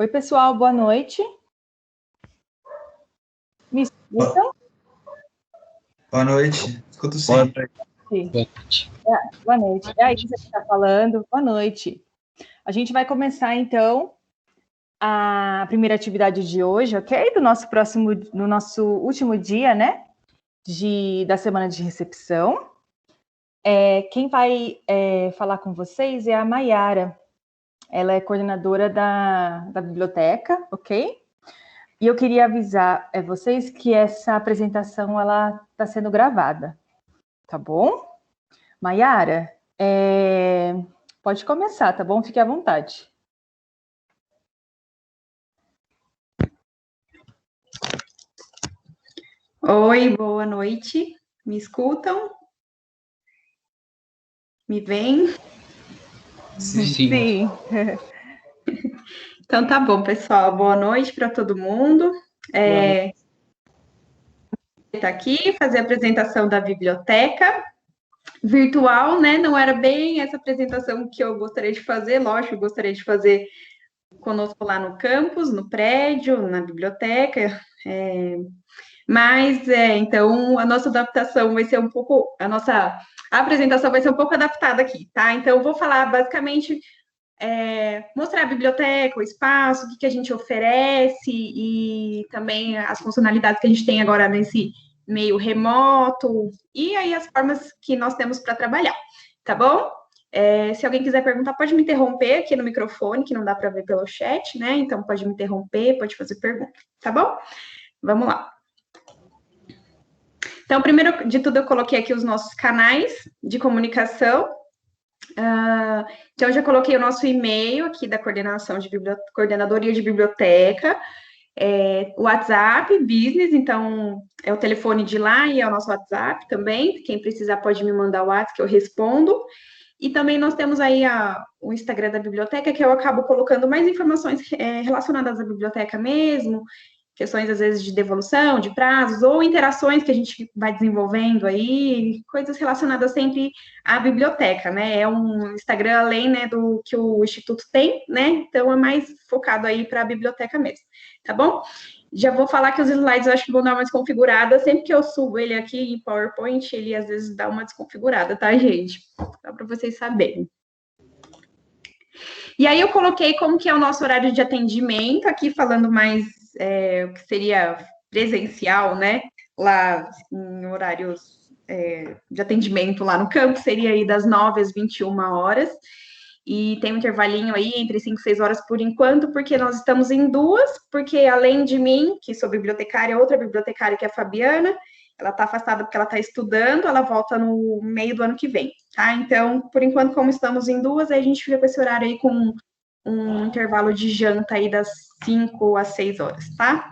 Oi, pessoal, boa noite. Me escutam? Boa noite. Escuto sim. Boa noite. Boa noite. É aí que você está falando. Boa noite. A gente vai começar, então, a primeira atividade de hoje, ok? No nosso último dia, né? Da semana de recepção. Quem vai falar com vocês é a Maiara. Ela é coordenadora da biblioteca, ok? E eu queria avisar vocês que essa apresentação ela está sendo gravada, tá bom? Maiara, pode começar, tá bom? Fique à vontade. Oi, boa noite. Me escutam? Me veem? Sim. Então tá bom, pessoal. Boa noite para todo mundo. Tá aqui fazer a apresentação da biblioteca virtual, né? Não era bem essa apresentação que eu gostaria de fazer, lógico, eu gostaria de fazer conosco lá no campus, no prédio, na biblioteca. Então a nossa adaptação vai ser um pouco, a nossa apresentação vai ser um pouco adaptada aqui, tá? Então eu vou falar basicamente mostrar a biblioteca, o espaço, o que a gente oferece e também as funcionalidades que a gente tem agora nesse meio remoto e aí as formas que nós temos para trabalhar, tá bom? Se alguém quiser perguntar, pode me interromper aqui no microfone, que não dá para ver pelo chat, né? Então pode me interromper, pode fazer pergunta, tá bom? Vamos lá. Então, primeiro de tudo, eu coloquei aqui os nossos canais de comunicação. Então, eu já coloquei o nosso e-mail aqui da coordenadoria de biblioteca, o WhatsApp, business, então é o telefone de lá e é o nosso WhatsApp também. Quem precisar pode me mandar o WhatsApp que eu respondo. E também nós temos aí o Instagram da biblioteca, que eu acabo colocando mais informações relacionadas à biblioteca mesmo, questões, às vezes, de devolução, de prazos, ou interações que a gente vai desenvolvendo aí, coisas relacionadas sempre à biblioteca, né? É um Instagram além, né, do que o Instituto tem, né? Então, é mais focado aí para a biblioteca mesmo, tá bom? Já vou falar que os slides eu acho que vão dar uma desconfigurada. Sempre que eu subo ele aqui em PowerPoint, ele às vezes dá uma desconfigurada, tá, gente? Só para vocês saberem. E aí eu coloquei como que é o nosso horário de atendimento, aqui falando mais o que seria presencial, né? Lá em horários de atendimento lá no campo, seria aí das 9 às 21 horas. E tem um intervalinho aí entre 5 e 6 horas por enquanto, porque nós estamos em duas, porque além de mim, que sou bibliotecária, outra bibliotecária que é a Fabiana, ela está afastada porque ela está estudando, ela volta no meio do ano que vem, tá? Então, por enquanto, como estamos em duas, aí a gente fica com esse horário aí com um intervalo de janta aí das 5 às 6 horas, tá?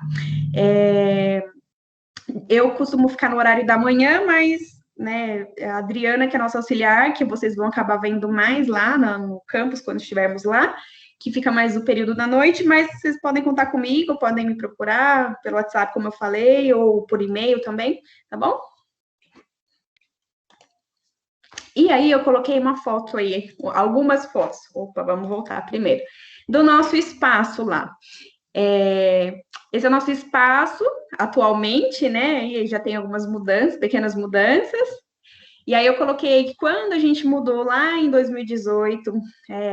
Eu costumo ficar no horário da manhã, mas né, a Adriana, que é nossa auxiliar, que vocês vão acabar vendo mais lá no campus, quando estivermos lá, que fica mais no período da noite, mas vocês podem contar comigo, podem me procurar pelo WhatsApp, como eu falei, ou por e-mail também, tá bom? E aí eu coloquei uma foto aí, algumas fotos. Opa, vamos voltar primeiro. Do nosso espaço lá. Esse é o nosso espaço atualmente, né? E já tem algumas mudanças, pequenas mudanças. E aí eu coloquei que quando a gente mudou lá em 2018,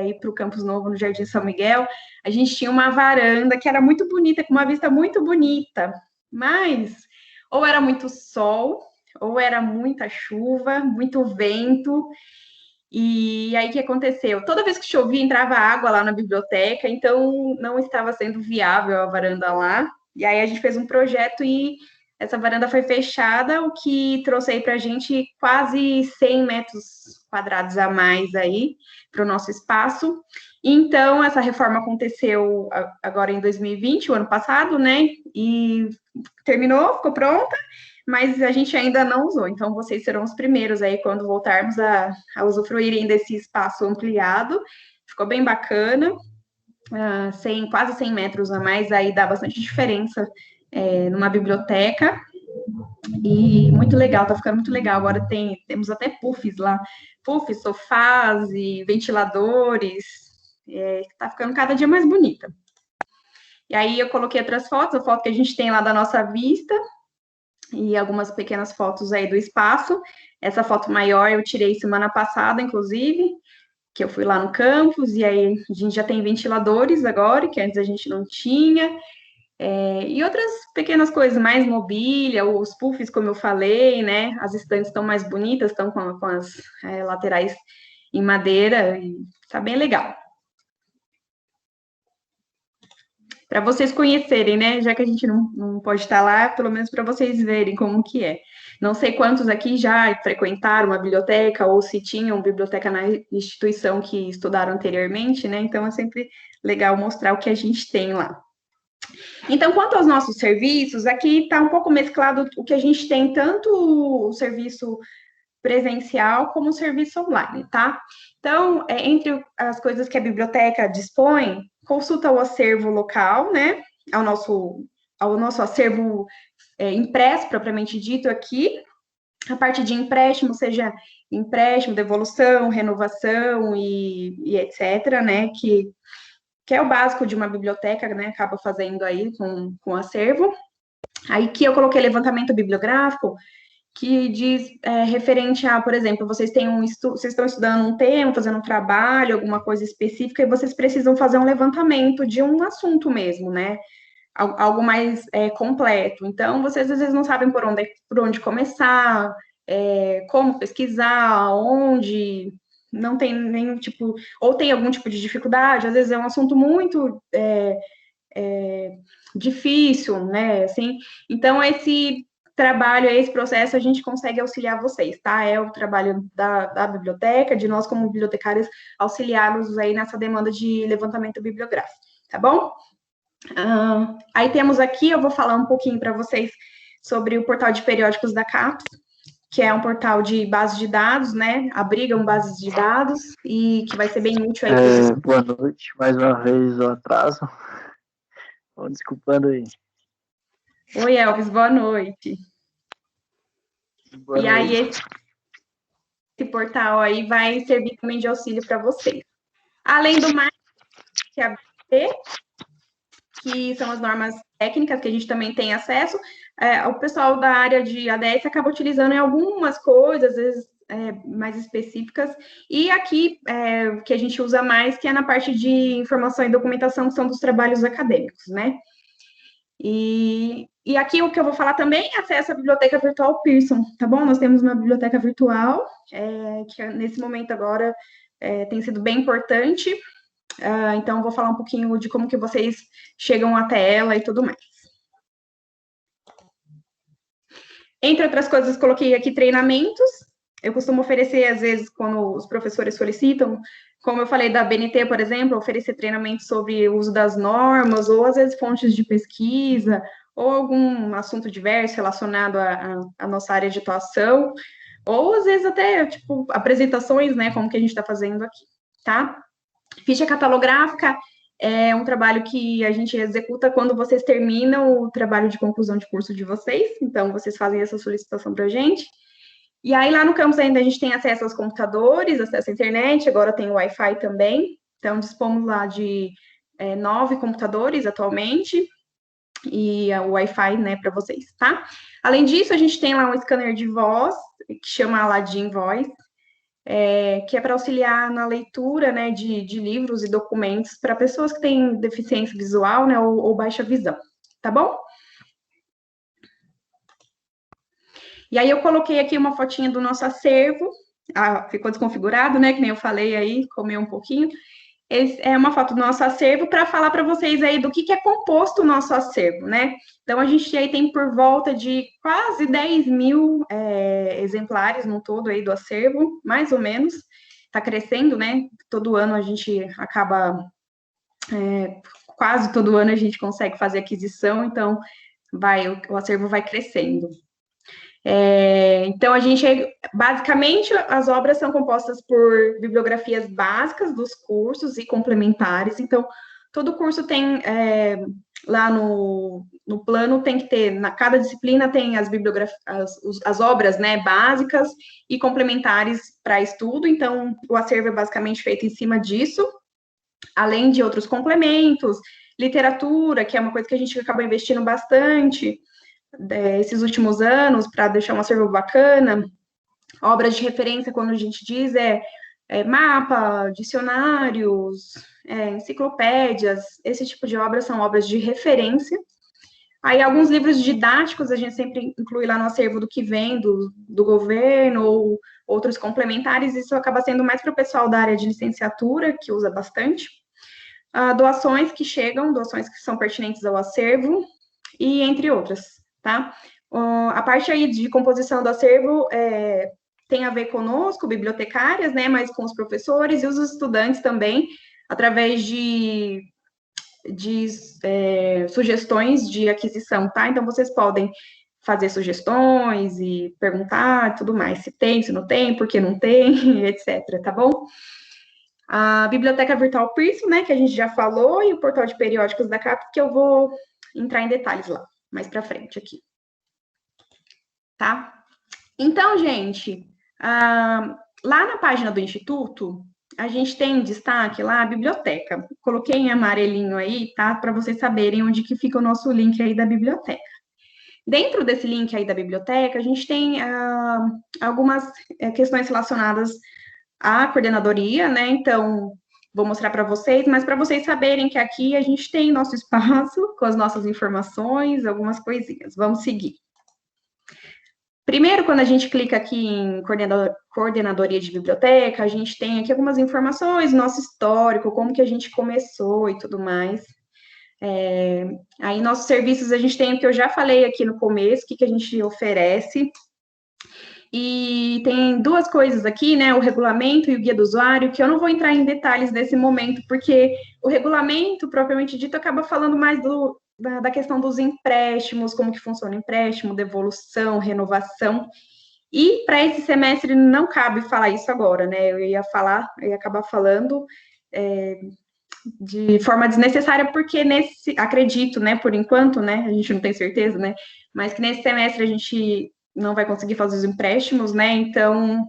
ir para o Campus Novo, no Jardim São Miguel, a gente tinha uma varanda que era muito bonita, com uma vista muito bonita, mas ou era muito sol, ou era muita chuva, muito vento. E aí o que aconteceu? Toda vez que chovia, entrava água lá na biblioteca, então não estava sendo viável a varanda lá. E aí a gente fez um projeto e essa varanda foi fechada, o que trouxe aí para a gente quase 100 metros quadrados a mais aí para o nosso espaço. Então, essa reforma aconteceu agora em 2020, o ano passado, né? E terminou, ficou pronta, mas a gente ainda não usou. Então, vocês serão os primeiros aí quando voltarmos a usufruírem desse espaço ampliado. Ficou bem bacana. Quase 100 metros a mais, aí dá bastante diferença numa biblioteca, e muito legal, tá ficando muito legal. Agora temos até puffs lá, puffs, sofás e ventiladores, tá ficando cada dia mais bonita. E aí eu coloquei outras fotos, a foto que a gente tem lá da nossa vista, e algumas pequenas fotos aí do espaço. Essa foto maior eu tirei semana passada, inclusive, que eu fui lá no campus, e aí a gente já tem ventiladores agora, que antes a gente não tinha, e outras pequenas coisas, mais mobília, os puffs, como eu falei, né? As estantes estão mais bonitas, estão com as laterais em madeira, e tá bem legal. Para vocês conhecerem, né? Já que a gente não pode estar lá, pelo menos para vocês verem como que é. Não sei quantos aqui já frequentaram a biblioteca ou se tinham biblioteca na instituição que estudaram anteriormente, né? Então é sempre legal mostrar o que a gente tem lá. Então, quanto aos nossos serviços, aqui está um pouco mesclado o que a gente tem, tanto o serviço presencial como o serviço online, tá? Então, entre as coisas que a biblioteca dispõe, consulta o acervo local, né? Ao nosso acervo impresso, propriamente dito aqui. A parte de empréstimo, seja empréstimo, devolução, renovação e etc., né? Que é o básico de uma biblioteca, né? Acaba fazendo aí com o acervo. Aí que eu coloquei levantamento bibliográfico, que diz referente a, por exemplo, vocês estão estudando um tema, fazendo um trabalho, alguma coisa específica, e vocês precisam fazer um levantamento de um assunto mesmo, né? Algo mais completo. Então, vocês às vezes não sabem por onde começar, como pesquisar, onde, não tem nenhum tipo, ou tem algum tipo de dificuldade, às vezes é um assunto muito difícil, né? Assim, então, esse trabalho, esse processo, a gente consegue auxiliar vocês, tá? É o trabalho da biblioteca, de nós como bibliotecários, auxiliá-los aí nessa demanda de levantamento bibliográfico, tá bom? Aí temos aqui, eu vou falar um pouquinho para vocês sobre o portal de periódicos da CAPES, que é um portal de bases de dados, né? Abrigam bases de dados e que vai ser bem útil aí para vocês. Boa noite, mais uma vez o atraso. Bom, desculpando aí. Oi, Elvis, boa noite. Boa noite. Aí, esse portal aí vai servir também de auxílio para vocês. Além do mais, que a BT, que são as normas técnicas que a gente também tem acesso, o pessoal da área de ADS acaba utilizando em algumas coisas, às vezes mais específicas, e aqui que a gente usa mais, que é na parte de informação e documentação, que são dos trabalhos acadêmicos, né? E aqui o que eu vou falar também é acesso à biblioteca virtual Pearson, tá bom? Nós temos uma biblioteca virtual, que nesse momento agora tem sido bem importante, então vou falar um pouquinho de como que vocês chegam até ela e tudo mais. Entre outras coisas, coloquei aqui treinamentos. Eu costumo oferecer, às vezes, quando os professores solicitam, como eu falei da BNT, por exemplo, oferecer treinamentos sobre o uso das normas, ou às vezes fontes de pesquisa, ou algum assunto diverso relacionado à nossa área de atuação, ou às vezes até, tipo, apresentações, né, como que a gente está fazendo aqui, tá? Ficha catalográfica é um trabalho que a gente executa quando vocês terminam o trabalho de conclusão de curso de vocês, então vocês fazem essa solicitação para a gente. E aí, lá no campus ainda a gente tem acesso aos computadores, acesso à internet, agora tem o Wi-Fi também, então dispomos lá de 9 computadores atualmente, e o Wi-Fi, né, para vocês, tá? Além disso, a gente tem lá um scanner de voz, que chama Aladdin Voice, que é para auxiliar na leitura, né, de livros e documentos para pessoas que têm deficiência visual, né, ou baixa visão, tá bom? E aí eu coloquei aqui uma fotinha do nosso acervo, ficou desconfigurado, né, que nem eu falei aí, comeu um pouquinho. Esse é uma foto do nosso acervo para falar para vocês aí do que é composto o nosso acervo, né? Então, a gente aí tem por volta de quase 10 mil exemplares no todo aí do acervo, mais ou menos. Está crescendo, né? Todo ano a gente acaba, quase todo ano a gente consegue fazer aquisição, então o acervo vai crescendo. Então, basicamente, as obras são compostas por bibliografias básicas dos cursos e complementares. Então, todo curso tem, lá no plano, tem que ter, cada disciplina tem as bibliografias, as obras, né, básicas e complementares para estudo. Então, o acervo é basicamente feito em cima disso, além de outros complementos, literatura, que é uma coisa que a gente acabou investindo bastante esses últimos anos, para deixar um acervo bacana. Obras de referência, quando a gente diz, mapa, dicionários, enciclopédias, esse tipo de obras são obras de referência. Aí, alguns livros didáticos a gente sempre inclui lá no acervo do que vem do governo, ou outros complementares, isso acaba sendo mais para o pessoal da área de licenciatura, que usa bastante. Doações que chegam, doações que são pertinentes ao acervo, e entre outras, tá? A parte aí de composição do acervo tem a ver conosco, bibliotecárias, né, mas com os professores e os estudantes também, através de sugestões de aquisição, tá? Então, vocês podem fazer sugestões e perguntar tudo mais, se tem, se não tem, por que não tem, etc, tá bom? A Biblioteca Virtual Pearson, né, que a gente já falou, e o portal de periódicos da CAPES, que eu vou entrar em detalhes lá, mais para frente aqui. Tá? Então, gente, lá na página do Instituto, a gente tem em destaque lá a biblioteca. Coloquei em amarelinho aí, tá? Para vocês saberem onde que fica o nosso link aí da biblioteca. Dentro desse link aí da biblioteca, a gente tem algumas questões relacionadas à coordenadoria, né? Então, vou mostrar para vocês, mas para vocês saberem que aqui a gente tem nosso espaço com as nossas informações, algumas coisinhas. Vamos seguir. Primeiro, quando a gente clica aqui em coordenadoria de biblioteca, a gente tem aqui algumas informações, nosso histórico, como que a gente começou e tudo mais. Aí, nossos serviços, a gente tem o que eu já falei aqui no começo, o que a gente oferece. E tem duas coisas aqui, né, o regulamento e o guia do usuário, que eu não vou entrar em detalhes nesse momento, porque o regulamento, propriamente dito, acaba falando mais da questão dos empréstimos, como que funciona o empréstimo, devolução, renovação, e para esse semestre não cabe falar isso agora, né, eu ia acabar falando de forma desnecessária, porque acredito, né, por enquanto, né, a gente não tem certeza, né, mas que nesse semestre a gente não vai conseguir fazer os empréstimos, né, então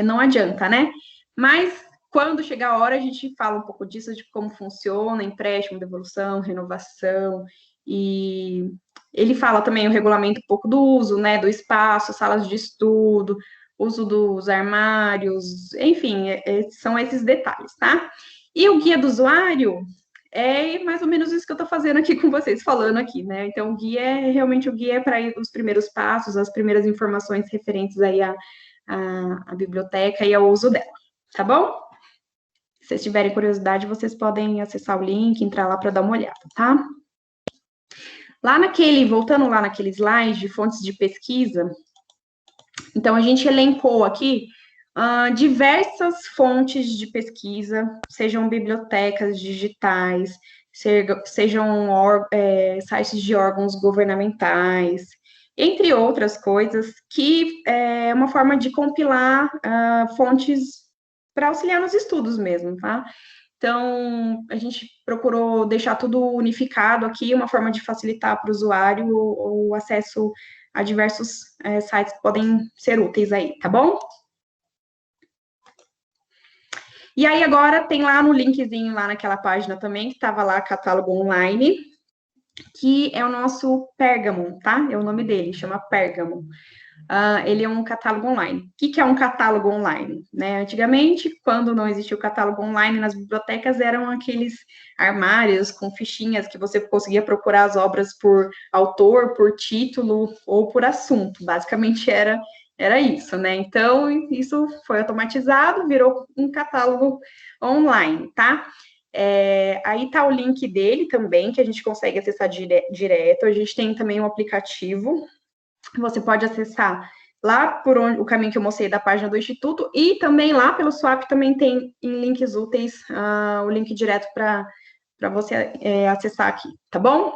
não adianta, né, mas quando chegar a hora, a gente fala um pouco disso, de como funciona empréstimo, devolução, renovação, e ele fala também o regulamento um pouco do uso, né, do espaço, salas de estudo, uso dos armários, enfim, são esses detalhes, tá? E o guia do usuário é mais ou menos isso que eu estou fazendo aqui com vocês, falando aqui, né? Então, realmente o guia é para os primeiros passos, as primeiras informações referentes aí à biblioteca e ao uso dela, tá bom? Se vocês tiverem curiosidade, vocês podem acessar o link, entrar lá para dar uma olhada, tá? Voltando lá naquele slide de fontes de pesquisa, então a gente elencou aqui diversas fontes de pesquisa, sejam bibliotecas digitais, sejam sites de órgãos governamentais, entre outras coisas, que é uma forma de compilar fontes para auxiliar nos estudos mesmo, tá? Então, a gente procurou deixar tudo unificado aqui, uma forma de facilitar para o usuário o acesso a diversos sites que podem ser úteis aí, tá bom? E aí, agora, tem lá no linkzinho, lá naquela página também, que estava lá, catálogo online, que é o nosso Pérgamo, tá? É o nome dele, chama Pérgamo. Ele é um catálogo online. O que é um catálogo online? Né? Antigamente, quando não existia o catálogo online nas bibliotecas, eram aqueles armários com fichinhas que você conseguia procurar as obras por autor, por título ou por assunto. Basicamente era isso, né? Então, isso foi automatizado, virou um catálogo online, tá? Aí tá o link dele também, que a gente consegue acessar direto. A gente tem também um aplicativo. Você pode acessar lá por o caminho que eu mostrei da página do Instituto, e também lá pelo Swap também tem em links úteis o link direto para você acessar aqui, tá bom?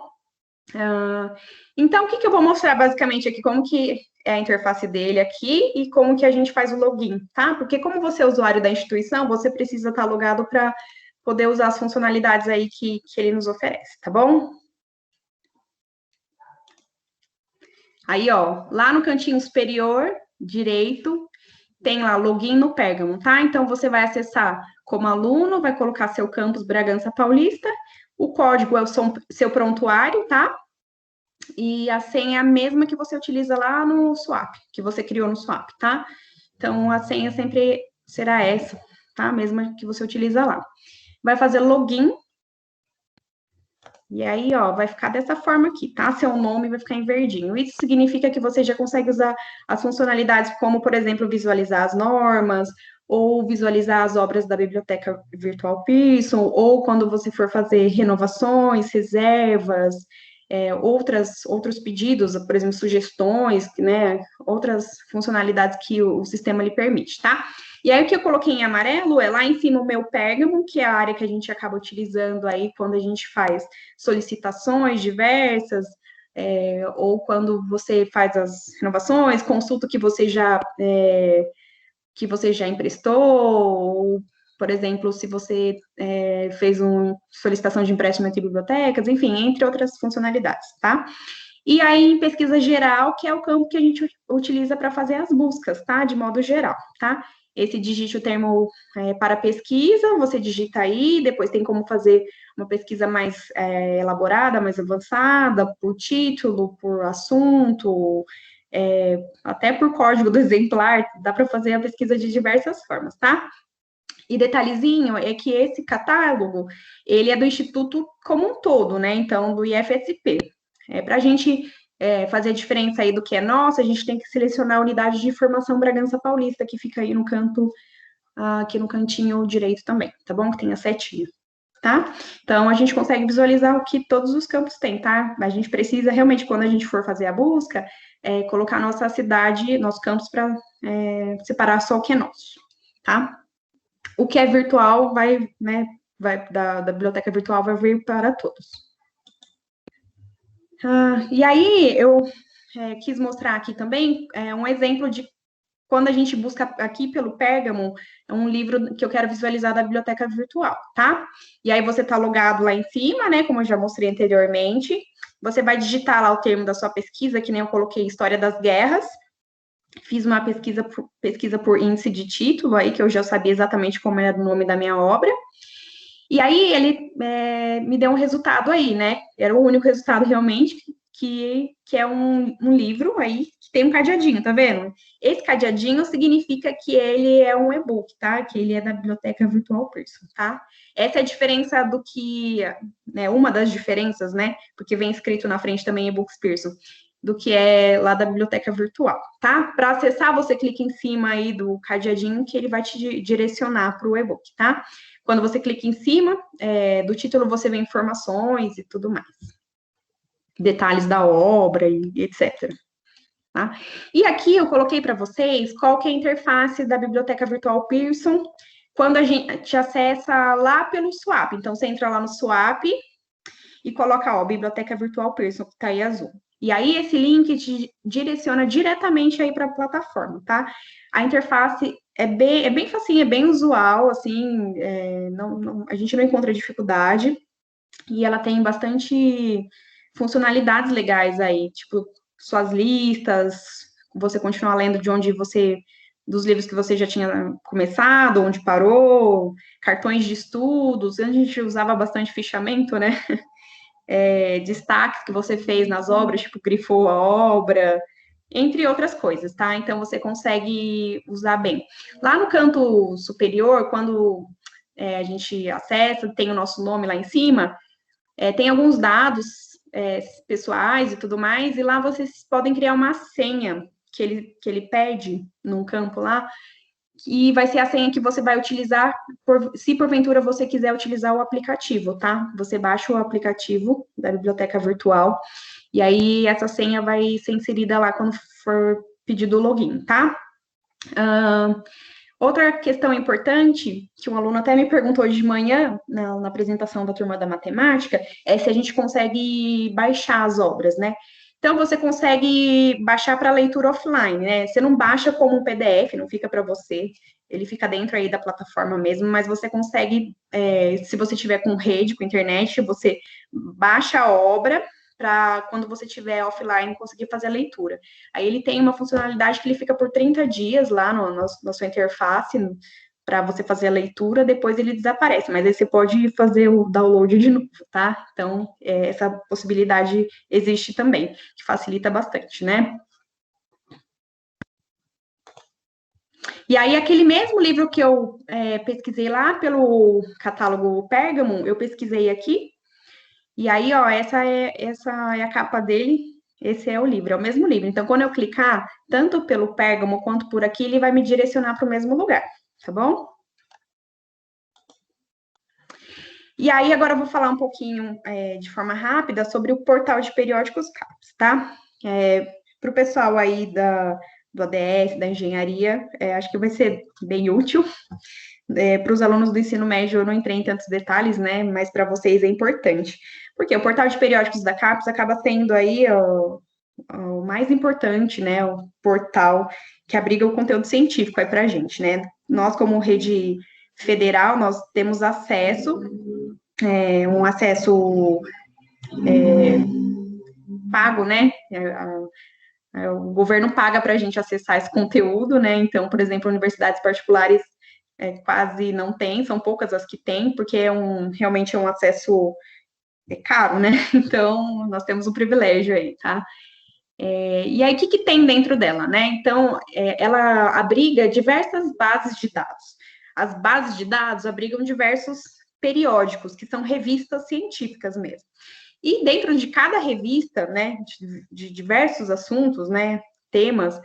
Então, o que eu vou mostrar basicamente aqui, como que é a interface dele aqui e como que a gente faz o login, tá? Porque como você é usuário da instituição, você precisa estar logado para poder usar as funcionalidades aí que ele nos oferece, tá bom? Aí, ó, lá no cantinho superior direito, tem lá login no Pérgamo, tá? Então, você vai acessar como aluno, vai colocar seu campus Bragança Paulista, O código é o seu prontuário, tá? E a senha é a mesma que você utiliza lá no Swap, que você criou no Swap, tá? Então, a senha sempre será essa, tá? A mesma que você utiliza lá. Vai fazer login. E aí, ó, vai ficar dessa forma aqui, tá? Seu nome vai ficar em verdinho. Isso significa que você já consegue usar as funcionalidades, como, por exemplo, visualizar as normas, ou visualizar as obras da Biblioteca Virtual Pearson, ou quando você for fazer renovações, reservas, outros pedidos, por exemplo, sugestões, né? Outras funcionalidades que o sistema lhe permite, tá? E aí, o que eu coloquei em amarelo é lá em cima o meu Pergamon, que é a área que a gente acaba utilizando aí quando a gente faz solicitações diversas, ou quando você faz as renovações, consulta que você já emprestou, ou, por exemplo, se você fez uma solicitação de empréstimo entre bibliotecas, enfim, entre outras funcionalidades, tá? E aí, em pesquisa geral, que é o campo que a gente utiliza para fazer as buscas, tá? De modo geral, tá? Esse digite o termo para pesquisa, você digita aí, depois tem como fazer uma pesquisa mais elaborada, mais avançada, por título, por assunto, até por código do exemplar, dá para fazer a pesquisa de diversas formas, tá? E detalhezinho é que esse catálogo, ele é do Instituto como um todo, né? Então, do IFSP. Para a gente fazer a diferença aí do que é nosso, a gente tem que selecionar a unidade de informação Bragança Paulista, que fica aí no canto, aqui no cantinho direito também, tá bom? Que tem a setinha, tá? Então, a gente consegue visualizar o que todos os campos têm, tá? A gente precisa, realmente, quando a gente for fazer a busca, colocar nossa cidade, nossos campos para separar só o que é nosso, tá? O que é virtual da biblioteca virtual vai vir para todos. E aí, eu quis mostrar aqui também um exemplo de quando a gente busca aqui pelo Pergamon, é um livro que eu quero visualizar da biblioteca virtual, tá? E aí você tá logado lá em cima, né, como eu já mostrei anteriormente, você vai digitar lá o termo da sua pesquisa, que nem eu coloquei História das Guerras, fiz uma pesquisa por índice de título aí, que eu já sabia exatamente como era o nome da minha obra, e aí ele me deu um resultado aí, né? Era o único resultado realmente, que é um livro aí que tem um cadeadinho, tá vendo? Esse cadeadinho significa que ele é um e-book, tá? Que ele é da Biblioteca Virtual Pearson, tá? Essa é a diferença do que, né? Uma das diferenças, né? Porque vem escrito na frente também e-books Pearson, do que é lá da Biblioteca Virtual, tá? Para acessar, você clica em cima aí do cadeadinho que ele vai te direcionar para o e-book, tá? Quando você clica em cima do título, você vê informações e tudo mais. Detalhes da obra e etc. Tá? E aqui eu coloquei para vocês qual que é a interface da Biblioteca Virtual Pearson quando a gente acessa lá pelo Swap. Então, você entra lá no Swap e coloca, ó, Biblioteca Virtual Pearson, que tá aí azul. E aí, esse link te direciona diretamente aí para a plataforma, tá? A interface é bem facinho, é bem usual, assim, a gente não encontra dificuldade, e ela tem bastante funcionalidades legais aí, tipo, suas listas, você continuar lendo dos livros que você já tinha começado, onde parou, cartões de estudos, a gente usava bastante fichamento, né? Destaques que você fez nas obras, tipo, grifou a obra, entre outras coisas, tá? Então, você consegue usar bem. Lá no canto superior, quando a gente acessa, tem o nosso nome lá em cima, tem alguns dados pessoais e tudo mais, e lá vocês podem criar uma senha que ele pede num campo lá, e vai ser a senha que você vai utilizar se porventura você quiser utilizar o aplicativo, tá? Você baixa o aplicativo da biblioteca virtual, e aí essa senha vai ser inserida lá quando for pedido o login, tá? Outra questão importante, que um aluno até me perguntou hoje de manhã, na apresentação da turma da matemática, é se a gente consegue baixar as obras, né? Então, você consegue baixar para leitura offline, né? Você não baixa como um PDF, não fica para você, ele fica dentro aí da plataforma mesmo, mas você consegue, se você tiver com rede, com internet, você baixa a obra para quando você estiver offline conseguir fazer a leitura. Aí ele tem uma funcionalidade que ele fica por 30 dias lá na sua interface, para você fazer a leitura, depois ele desaparece, mas aí você pode fazer o download de novo, tá? Então, essa possibilidade existe também, que facilita bastante, né? E aí, aquele mesmo livro que eu pesquisei lá pelo catálogo Pérgamo, eu pesquisei aqui, e aí, ó, essa é a capa dele, esse é o livro, é o mesmo livro. Então, quando eu clicar, tanto pelo Pérgamo quanto por aqui, ele vai me direcionar para o mesmo lugar, tá bom? E aí, agora eu vou falar um pouquinho, de forma rápida, sobre o portal de periódicos CAPES, tá? Para o pessoal aí do ADS, da engenharia, acho que vai ser bem útil. Para os alunos do ensino médio, eu não entrei em tantos detalhes, né? Mas para vocês é importante. Porque o portal de periódicos da CAPES acaba sendo aí o mais importante, né? O portal que abriga o conteúdo científico aí para a gente, né? Nós, como rede federal, nós temos acesso, um acesso pago, né? O governo paga para a gente acessar esse conteúdo, né? Então, por exemplo, universidades particulares quase não tem, são poucas as que tem, porque realmente é um acesso caro, né? Então, nós temos um privilégio aí, tá? E aí, o que tem dentro dela, né? Então, ela abriga diversas bases de dados. As bases de dados abrigam diversos periódicos, que são revistas científicas mesmo. E dentro de cada revista, né, de diversos assuntos, né, temas,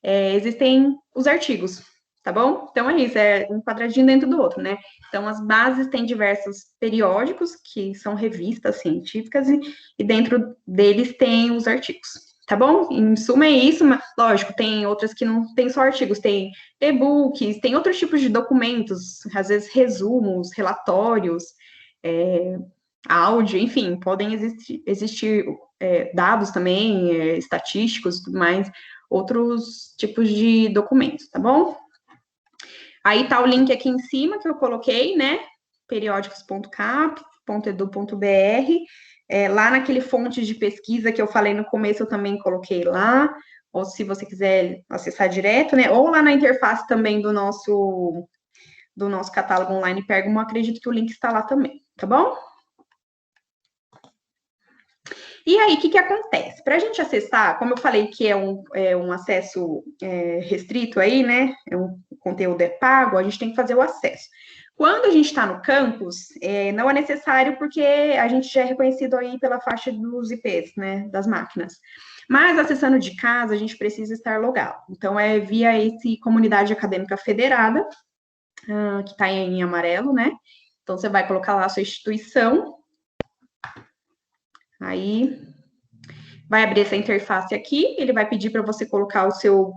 existem os artigos, tá bom? Então é isso, é um quadradinho dentro do outro, né? Então as bases têm diversos periódicos, que são revistas científicas, e dentro deles tem os artigos, tá bom? Em suma é isso, mas lógico, tem outras que não tem só artigos, tem e-books, tem outros tipos de documentos, às vezes resumos, relatórios, áudio, enfim, podem existir dados também, estatísticos e tudo mais, outros tipos de documentos, tá bom? Aí tá o link aqui em cima que eu coloquei, né? periódicos.cap.edu.br. Lá naquele fonte de pesquisa que eu falei no começo, eu também coloquei lá. Ou se você quiser acessar direto, né? Ou lá na interface também do nosso catálogo online Pérgamo, acredito que o link está lá também, tá bom? E aí, o que acontece? Para a gente acessar, como eu falei que é um acesso restrito aí, né? O conteúdo é pago, a gente tem que fazer o acesso. Quando a gente está no campus, não é necessário porque a gente já é reconhecido aí pela faixa dos IPs, né? Das máquinas. Mas acessando de casa, a gente precisa estar logado. Então, é via esse Comunidade Acadêmica Federada, que está em amarelo, né? Então, você vai colocar lá a sua instituição. Aí, vai abrir essa interface aqui, ele vai pedir para você colocar o seu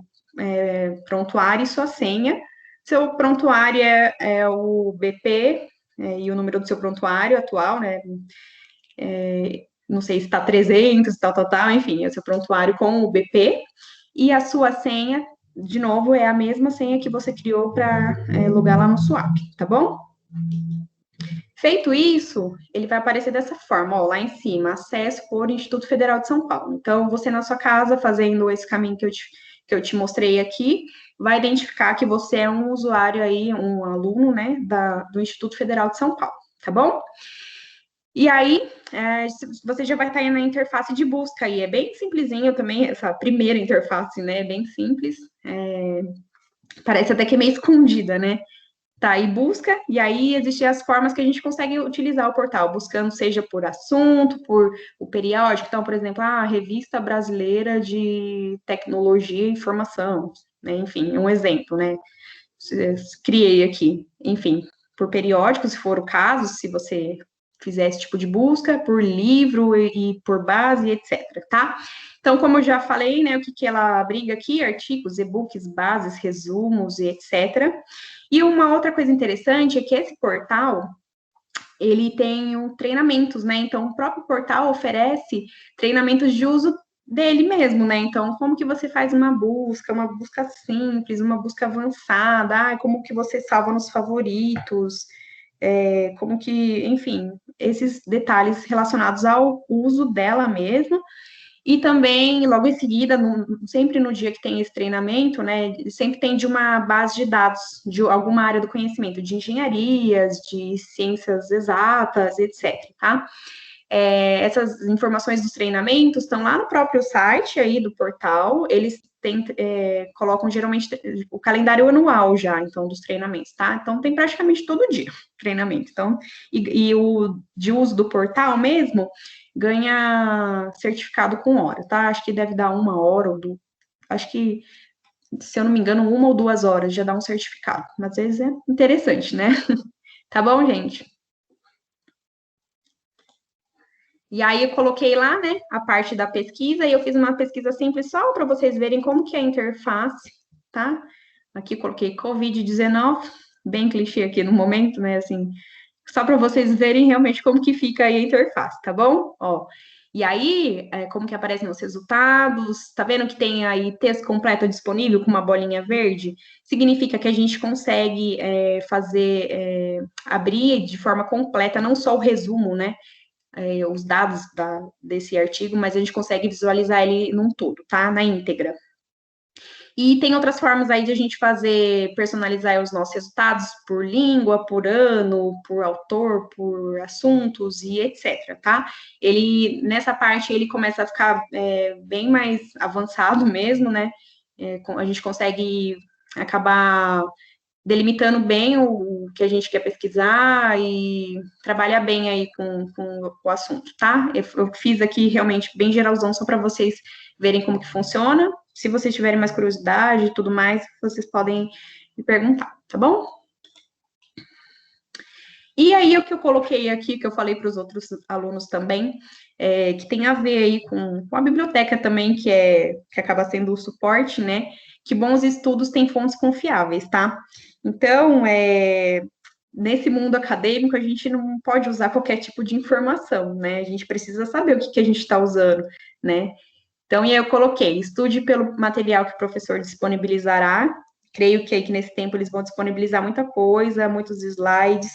prontuário e sua senha. Seu prontuário é o BP e o número do seu prontuário atual, né? Não sei se está 300, tal, enfim, é o seu prontuário com o BP. E a sua senha, de novo, é a mesma senha que você criou para logar lá no Swap, tá bom? Feito isso, ele vai aparecer dessa forma, ó, lá em cima, acesso por Instituto Federal de São Paulo. Então, você na sua casa, fazendo esse caminho que eu te mostrei aqui, vai identificar que você é um usuário aí, um aluno, né, do Instituto Federal de São Paulo, tá bom? E aí, você já vai estar aí na interface de busca aí, é bem simplesinho também, essa primeira interface, né, é bem simples, parece até que é meio escondida, né? Tá, e busca, e aí existem as formas que a gente consegue utilizar o portal, buscando seja por assunto, por o periódico, então, por exemplo, a Revista Brasileira de Tecnologia e Informação, né, enfim, um exemplo, né, criei aqui, enfim, por periódico, se for o caso, se você fizer esse tipo de busca, por livro e por base, etc, tá? Então, como eu já falei, né, o que ela abriga aqui, artigos, e-books, bases, resumos e etc. E uma outra coisa interessante é que esse portal, ele tem treinamentos, né? Então, o próprio portal oferece treinamentos de uso dele mesmo, né? Então, como que você faz uma busca simples, uma busca avançada, como que você salva nos favoritos, como que, enfim, esses detalhes relacionados ao uso dela mesmo. E também, logo em seguida, sempre no dia que tem esse treinamento, né, sempre tem de uma base de dados de alguma área do conhecimento, de engenharias, de ciências exatas, etc, tá? Essas informações dos treinamentos estão lá no próprio site aí do portal, eles colocam geralmente o calendário anual já, então, dos treinamentos, tá? Então, tem praticamente todo dia treinamento, então, e o de uso do portal mesmo, ganha certificado com hora, tá? Acho que deve dar 1 hora, acho que, se eu não me engano, 1 ou 2 horas já dá um certificado, mas às vezes é interessante, né? Tá bom, gente? E aí eu coloquei lá, né, a parte da pesquisa, e eu fiz uma pesquisa simples só para vocês verem como que é a interface, tá? Aqui coloquei Covid-19, bem clichê aqui no momento, né, assim, só para vocês verem realmente como que fica aí a interface, tá bom? Ó, e aí, como que aparecem os resultados, tá vendo que tem aí texto completo disponível com uma bolinha verde? Significa que a gente consegue abrir de forma completa, não só o resumo, né, os dados desse artigo, mas a gente consegue visualizar ele num todo, tá? Na íntegra. E tem outras formas aí de a gente personalizar os nossos resultados por língua, por ano, por autor, por assuntos e etc, tá? Nessa parte, ele começa a ficar bem mais avançado mesmo, né? A gente consegue acabar delimitando bem o que a gente quer pesquisar e trabalhar bem aí com o assunto, tá? Eu fiz aqui realmente bem geralzão, só para vocês verem como que funciona. Se vocês tiverem mais curiosidade e tudo mais, vocês podem me perguntar, tá bom? E aí, o que eu coloquei aqui, que eu falei para os outros alunos também, que tem a ver aí com a biblioteca também, que acaba sendo o suporte, né? Que bons estudos têm fontes confiáveis, tá? Então, nesse mundo acadêmico, a gente não pode usar qualquer tipo de informação, né? A gente precisa saber o que a gente está usando, né? Então, e aí eu coloquei, estude pelo material que o professor disponibilizará. Creio que nesse tempo eles vão disponibilizar muita coisa, muitos slides,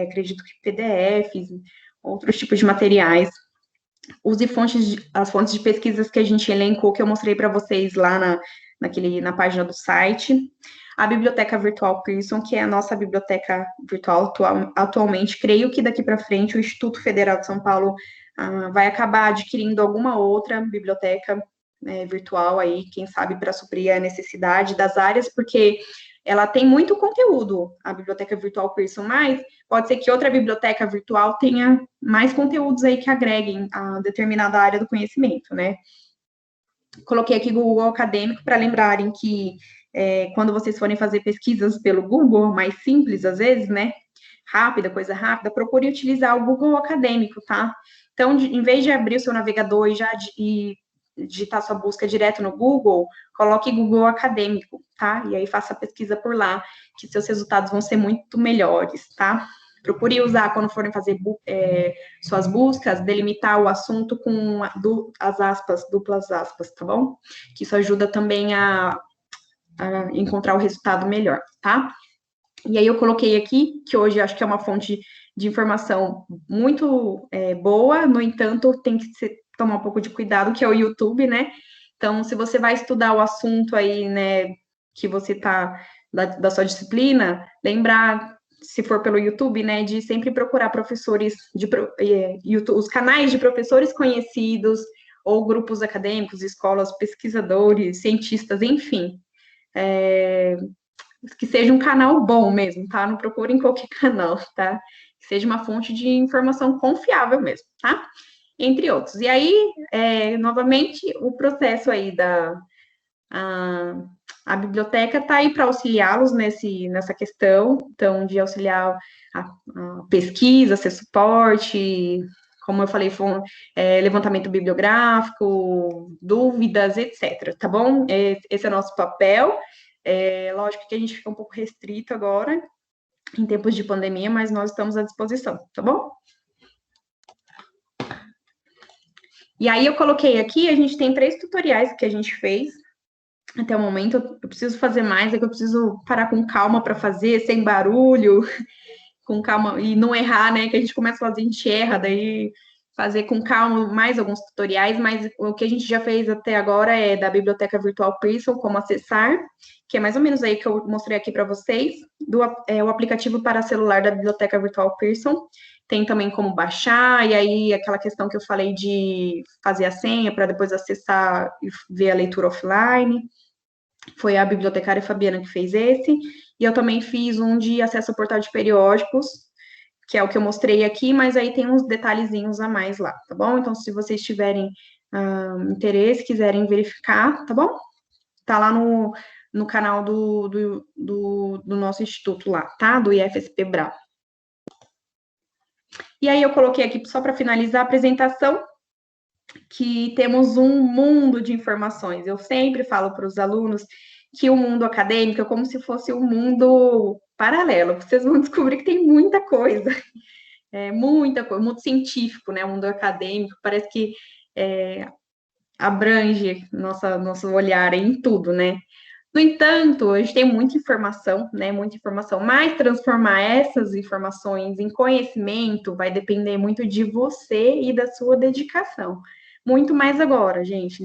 acredito que PDFs, outros tipos de materiais. Use as fontes de pesquisas que a gente elencou, que eu mostrei para vocês lá na página do site. A biblioteca virtual Pearson, que é a nossa biblioteca virtual atualmente. Creio que daqui para frente o Instituto Federal de São Paulo vai acabar adquirindo alguma outra biblioteca virtual aí, quem sabe, para suprir a necessidade das áreas, porque ela tem muito conteúdo, a biblioteca virtual Pearson, mas pode ser que outra biblioteca virtual tenha mais conteúdos aí que agreguem a determinada área do conhecimento, né? Coloquei aqui Google Acadêmico para lembrarem que quando vocês forem fazer pesquisas pelo Google, mais simples às vezes, né? Coisa rápida, procure utilizar o Google Acadêmico, tá? Então, em vez de abrir o seu navegador e digitar sua busca direto no Google, coloque Google Acadêmico, tá? E aí faça a pesquisa por lá, que seus resultados vão ser muito melhores, tá? Procure usar, quando forem fazer suas buscas, delimitar o assunto com as aspas, duplas aspas, tá bom? Que isso ajuda também a encontrar o resultado melhor, tá? E aí eu coloquei aqui, que hoje acho que é uma fonte de informação muito boa, no entanto, tem que tomar um pouco de cuidado, que é o YouTube, né? Então, se você vai estudar o assunto aí, né, que você tá, da sua disciplina, lembrar, se for pelo YouTube, né, de sempre procurar professores, os canais de professores conhecidos, ou grupos acadêmicos, escolas, pesquisadores, cientistas, enfim. Que seja um canal bom mesmo, tá? Não procurem qualquer canal, tá? Que seja uma fonte de informação confiável mesmo, tá? Entre outros. E aí, novamente, o processo aí a biblioteca está aí para auxiliá-los nessa questão, então, de auxiliar a pesquisa, ser suporte, como eu falei, levantamento bibliográfico, dúvidas, etc. Tá bom? Esse é o nosso papel. Lógico que a gente fica um pouco restrito agora, em tempos de pandemia, mas nós estamos à disposição, tá bom? E aí eu coloquei aqui, a gente tem 3 tutoriais que a gente fez até o momento. Eu preciso fazer mais, que eu preciso parar com calma para fazer, sem barulho, com calma, e não errar, né? Que a gente começa a fazer, a gente erra, daí fazer com calma mais alguns tutoriais, mas o que a gente já fez até agora é da Biblioteca Virtual Pearson, como acessar, que é mais ou menos aí que eu mostrei aqui para vocês, o aplicativo para celular da Biblioteca Virtual Pearson. Tem também como baixar, e aí aquela questão que eu falei de fazer a senha para depois acessar e ver a leitura offline. Foi a bibliotecária Fabiana que fez esse, e eu também fiz um de acesso ao portal de periódicos, que é o que eu mostrei aqui, mas aí tem uns detalhezinhos a mais lá, tá bom? Então, se vocês tiverem interesse, quiserem verificar, tá bom? Tá lá no canal do nosso instituto lá, tá? Do IFSP Brau. E aí eu coloquei aqui, só para finalizar a apresentação, que temos um mundo de informações. Eu sempre falo para os alunos que o mundo acadêmico é como se fosse um mundo paralelo. Vocês vão descobrir que tem muita coisa. Muita coisa, muito científico, né? O mundo acadêmico parece que abrange nosso olhar em tudo, né? No entanto, a gente tem muita informação, né? Muita informação, mas transformar essas informações em conhecimento vai depender muito de você e da sua dedicação. Muito mais agora, gente,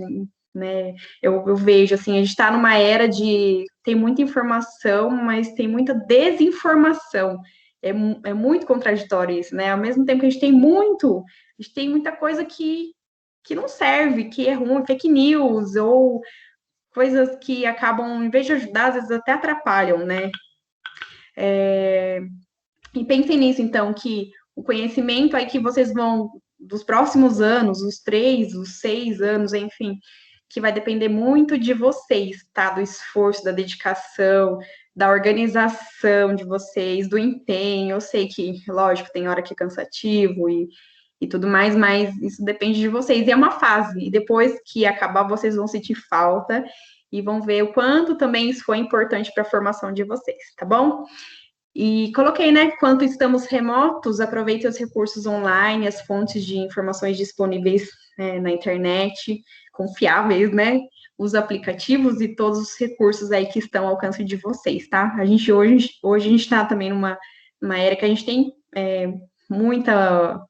né? Eu vejo assim, a gente está numa era de tem muita informação, mas tem muita desinformação. É muito contraditório isso, né? Ao mesmo tempo que a gente tem muita coisa que não serve, que é ruim, fake news, ou coisas que acabam, em vez de ajudar, às vezes até atrapalham, né? E pensem nisso, então, que o conhecimento aí que vocês vão, dos próximos anos, os 3, os 6 anos, enfim, que vai depender muito de vocês, tá? Do esforço, da dedicação, da organização de vocês, do empenho. Eu sei que, lógico, tem hora que é cansativo e tudo mais, mas isso depende de vocês. E é uma fase, e depois que acabar, vocês vão sentir falta e vão ver o quanto também isso foi importante para a formação de vocês, tá bom? E coloquei, né, quanto estamos remotos, aproveite os recursos online, as fontes de informações disponíveis na internet, confiáveis, né? Os aplicativos e todos os recursos aí que estão ao alcance de vocês, tá? A gente hoje a gente está também numa era que a gente tem muita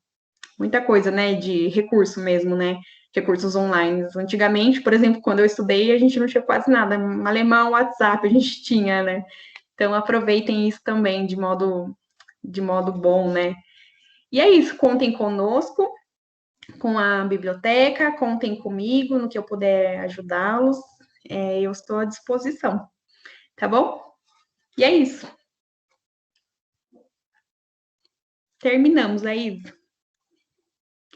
coisa, né, de recurso mesmo, né, recursos online. Antigamente, por exemplo, quando eu estudei, a gente não tinha quase nada, alemão, WhatsApp a gente tinha, né, então aproveitem isso também de modo bom, né. E é isso, contem conosco, com a biblioteca, contem comigo no que eu puder ajudá-los, eu estou à disposição, tá bom? E é isso. Terminamos, é isso.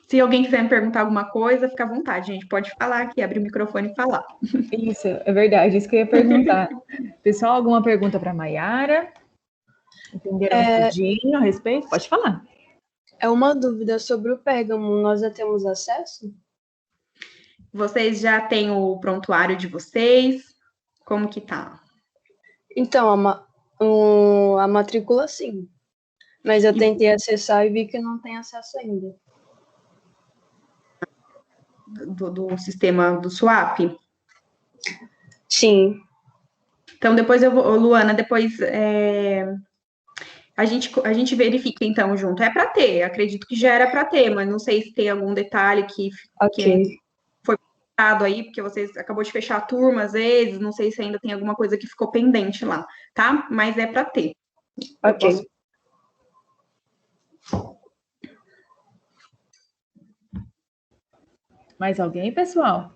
Se alguém quiser me perguntar alguma coisa, fica à vontade, gente. Pode falar aqui, abrir o microfone e falar. Isso, é verdade, isso que eu ia perguntar. Pessoal, alguma pergunta para a Mayara? Entenderam tudinho a respeito? Pode falar. É uma dúvida sobre o Pérgamo, nós já temos acesso? Vocês já têm o prontuário de vocês? Como que tá? Então, a matrícula sim. Mas eu tentei acessar e vi que não tem acesso ainda. Do sistema do swap? Sim. Então, depois eu vou, Luana, depois a gente verifica então junto. É para ter, acredito que já era para ter, mas não sei se tem algum detalhe que foi passado aí, porque vocês acabou de fechar a turma às vezes, não sei se ainda tem alguma coisa que ficou pendente lá, tá? Mas é para ter. Ok. Mais alguém, pessoal?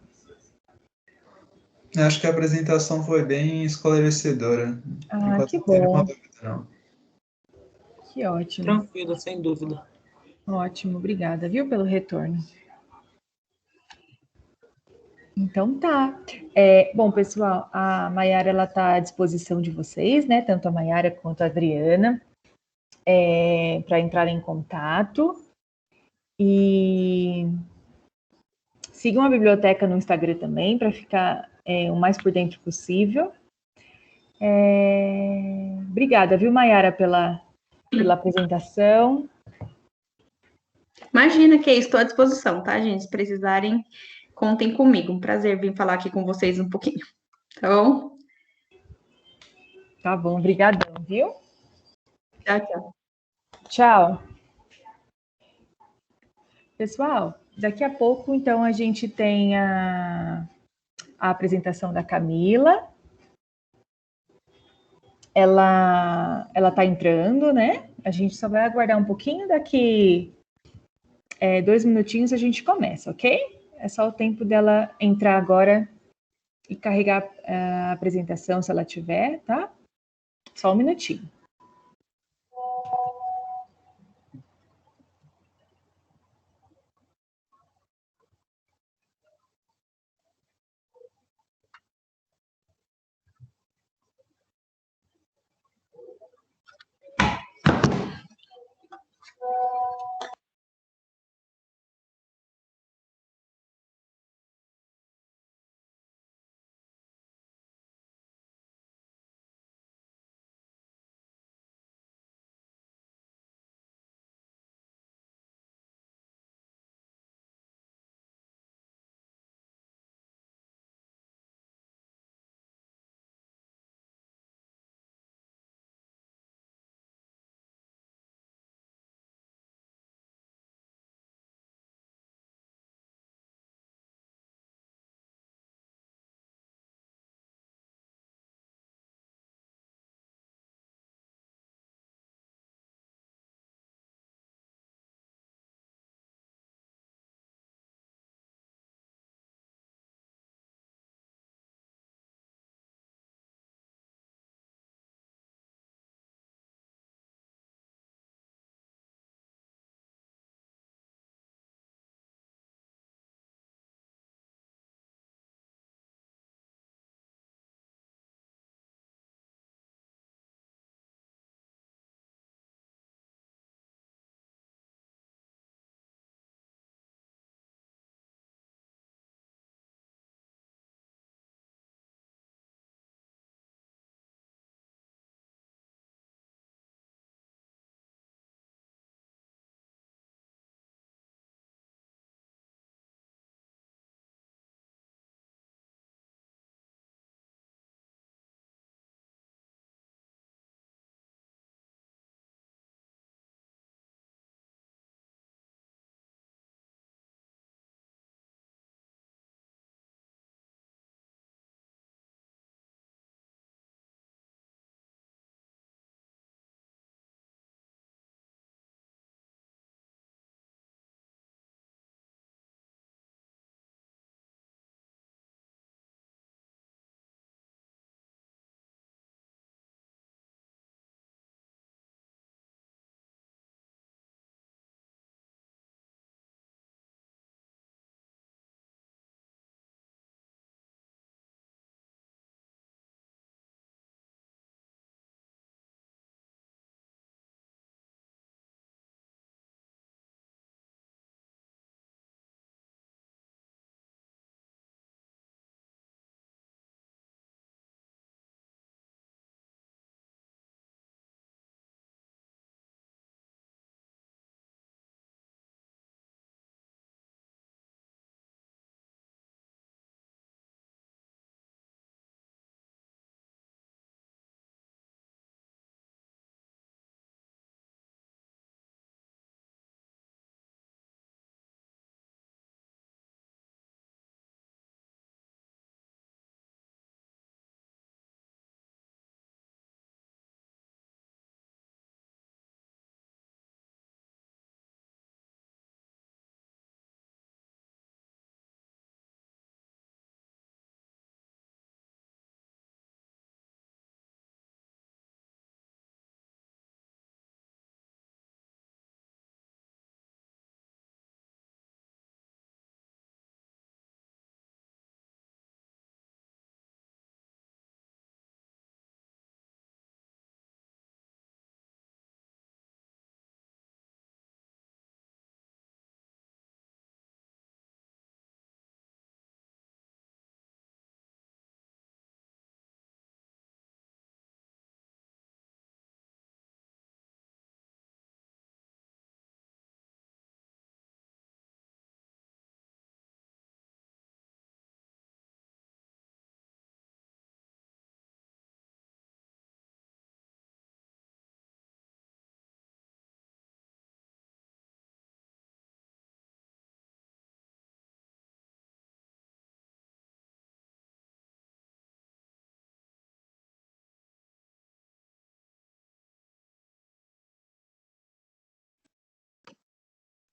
Eu acho que a apresentação foi bem esclarecedora. Ah, que Não tem nenhuma bom. dúvida, não. Que ótimo. Tranquilo, sem dúvida. Ótimo, obrigada, viu, pelo retorno. Então tá. Bom, pessoal, a Mayara ela está à disposição de vocês, né? Tanto a Mayara quanto a Adriana, para entrar em contato. E sigam a biblioteca no Instagram também, para ficar o mais por dentro possível. Obrigada, viu, Mayara, pela apresentação. Imagina que estou à disposição, tá, gente? Se precisarem, contem comigo. Um prazer vir falar aqui com vocês um pouquinho. Tá bom? Tá bom, brigadão, viu? Tchau, tchau. Tchau. Pessoal, daqui a pouco, então, a gente tem a apresentação da Camila. Ela está entrando, né? A gente só vai aguardar um pouquinho, daqui 2 minutinhos a gente começa, ok? É só o tempo dela entrar agora e carregar a apresentação, se ela tiver, tá? Só um minutinho.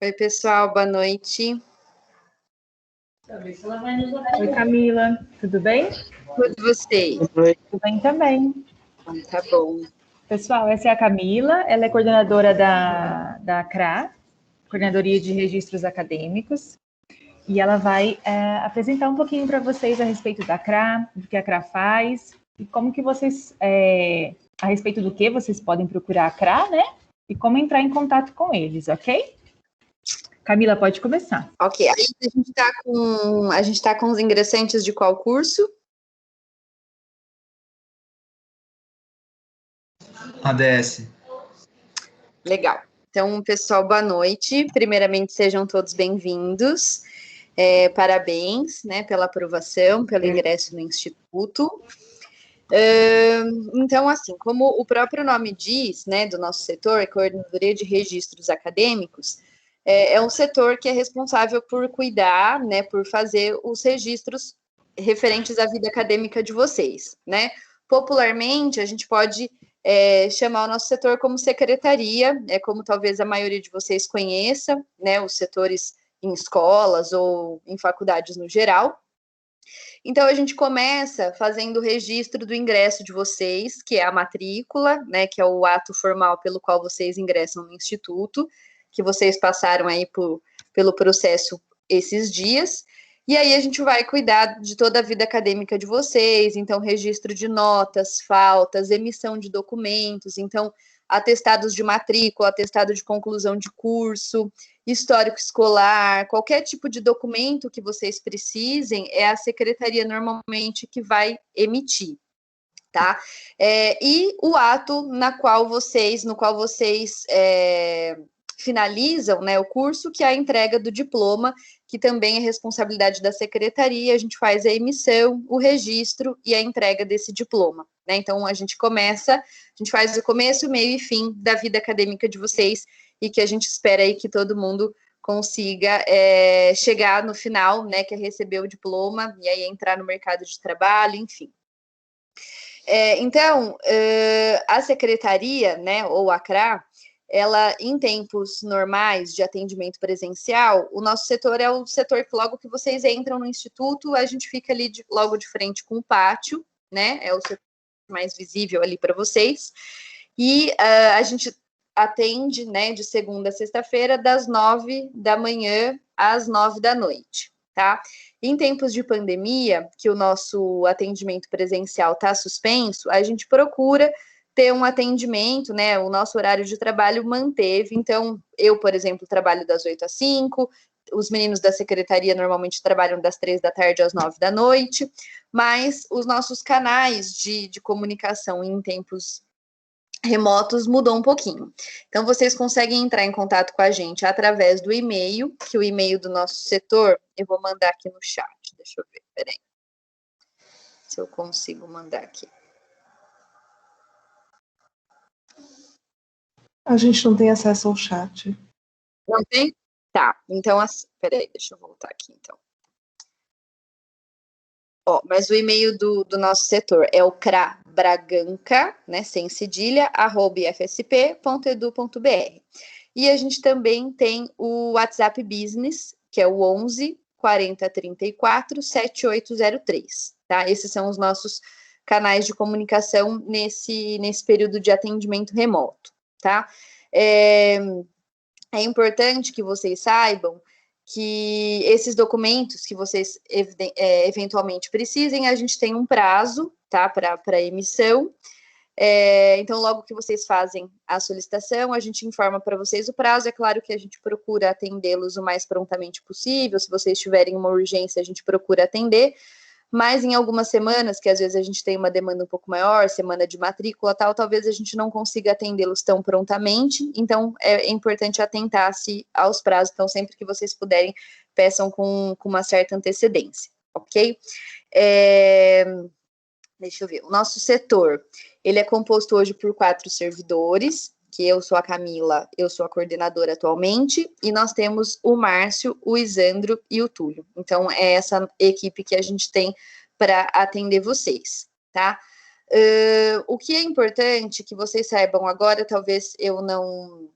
Oi, pessoal, boa noite. Oi, Camila, tudo bem? Tudo vocês? Tudo bem também. Tá bom. Pessoal, essa é a Camila, ela é coordenadora da CRA, Coordenadoria de Registros Acadêmicos, e ela vai apresentar um pouquinho para vocês a respeito da CRA, do que a CRA faz, e como que vocês, a respeito do que vocês podem procurar a CRA, né? E como entrar em contato com eles, ok? Camila, pode começar. Ok, a gente tá com os ingressantes de qual curso? ADS. Legal. Então, pessoal, boa noite. Primeiramente, sejam todos bem-vindos. Parabéns, né, pela aprovação, pelo ingresso no Instituto. Então, assim, como o próprio nome diz, né, do nosso setor, Coordenadoria de Registros Acadêmicos, é um setor que é responsável por cuidar, né, por fazer os registros referentes à vida acadêmica de vocês, né? Popularmente, a gente pode chamar o nosso setor como secretaria, como talvez a maioria de vocês conheça, né, os setores em escolas ou em faculdades no geral. Então, a gente começa fazendo o registro do ingresso de vocês, que é a matrícula, né, que é o ato formal pelo qual vocês ingressam no Instituto, que vocês passaram aí pelo processo esses dias. E aí a gente vai cuidar de toda a vida acadêmica de vocês, então registro de notas, faltas, emissão de documentos, então atestados de matrícula, atestado de conclusão de curso, histórico escolar, qualquer tipo de documento que vocês precisem, é a secretaria normalmente que vai emitir, tá? E o ato no qual vocês finalizam, né, o curso, que é a entrega do diploma, que também é responsabilidade da secretaria, a gente faz a emissão, o registro e a entrega desse diploma, né? Então, a gente faz o começo, meio e fim da vida acadêmica de vocês, e que a gente espera aí que todo mundo consiga chegar no final, né, que é receber o diploma, e aí entrar no mercado de trabalho, enfim. Então, a secretaria, né, ou a CRA, ela, em tempos normais de atendimento presencial, o nosso setor é o setor que logo que vocês entram no Instituto, a gente fica ali logo de frente com o pátio, né, é o setor mais visível ali para vocês, e a gente atende, né, de segunda a sexta-feira, das 9 da manhã às 9 da noite, tá? Em tempos de pandemia, que o nosso atendimento presencial está suspenso, a gente procura ter um atendimento, né? O nosso horário de trabalho manteve. Então, eu, por exemplo, trabalho das 8 às 5, os meninos da secretaria normalmente trabalham das 3 da tarde às 9 da noite, mas os nossos canais de comunicação em tempos remotos mudou um pouquinho. Então, vocês conseguem entrar em contato com a gente através do e-mail, que o e-mail do nosso setor, eu vou mandar aqui no chat. Deixa eu ver, peraí. Se eu consigo mandar aqui. A gente não tem acesso ao chat. Não tem? Tá, então, peraí, deixa eu voltar aqui, então. Mas o e-mail do nosso setor é o crabraganca, né, sem cedilha, @fsp.edu.br. E a gente também tem o WhatsApp Business, que é o 11 40 34 7803, tá? Esses são os nossos canais de comunicação nesse período de atendimento remoto, tá? É importante que vocês saibam que esses documentos que vocês eventualmente precisem, a gente tem um prazo, tá, para emissão. Então, logo que vocês fazem a solicitação, a gente informa para vocês o prazo. É claro que a gente procura atendê-los o mais prontamente possível. Se vocês tiverem uma urgência, a gente procura atender. Mas em algumas semanas, que às vezes a gente tem uma demanda um pouco maior, semana de matrícula, tal, talvez a gente não consiga atendê-los tão prontamente. Então, é importante atentar-se aos prazos. Então, sempre que vocês puderem, peçam com uma certa antecedência, ok? Deixa eu ver. O nosso setor, ele é composto hoje por 4 servidores, que eu sou a Camila, eu sou a coordenadora atualmente, e nós temos o Márcio, o Isandro e o Túlio. Então, é essa equipe que a gente tem para atender vocês, tá? O que é importante que vocês saibam agora, talvez eu não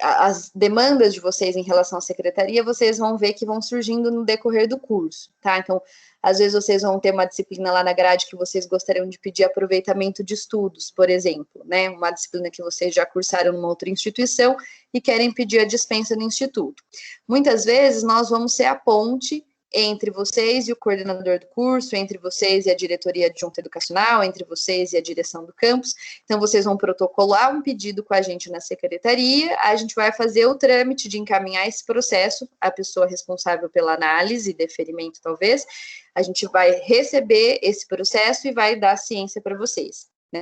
as demandas de vocês em relação à secretaria, vocês vão ver que vão surgindo no decorrer do curso, tá? Então, às vezes vocês vão ter uma disciplina lá na grade que vocês gostariam de pedir aproveitamento de estudos, por exemplo, né? Uma disciplina que vocês já cursaram numa outra instituição e querem pedir a dispensa no instituto. Muitas vezes nós vamos ser a ponte entre vocês e o coordenador do curso, entre vocês e a diretoria adjunta educacional, entre vocês e a direção do campus. Então, vocês vão protocolar um pedido com a gente na secretaria, a gente vai fazer o trâmite de encaminhar esse processo, a pessoa responsável pela análise, deferimento talvez, a gente vai receber esse processo e vai dar ciência para vocês, né?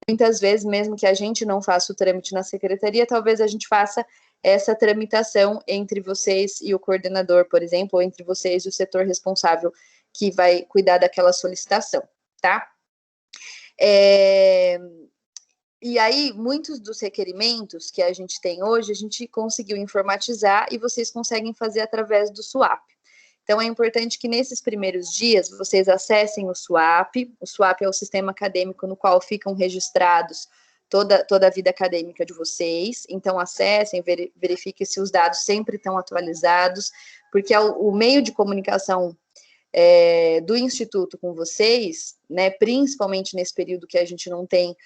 Muitas vezes, mesmo que a gente não faça o trâmite na secretaria, talvez a gente faça essa tramitação entre vocês e o coordenador, por exemplo, ou entre vocês e o setor responsável que vai cuidar daquela solicitação, tá? E aí, muitos dos requerimentos que a gente tem hoje, a gente conseguiu informatizar e vocês conseguem fazer através do SUAP. Então, é importante que nesses primeiros dias vocês acessem o SUAP. O SUAP é o sistema acadêmico no qual ficam registrados toda a vida acadêmica de vocês. Então, acessem, verifiquem se os dados sempre estão atualizados, porque o meio de comunicação do Instituto com vocês, né, principalmente nesse período que a gente não tem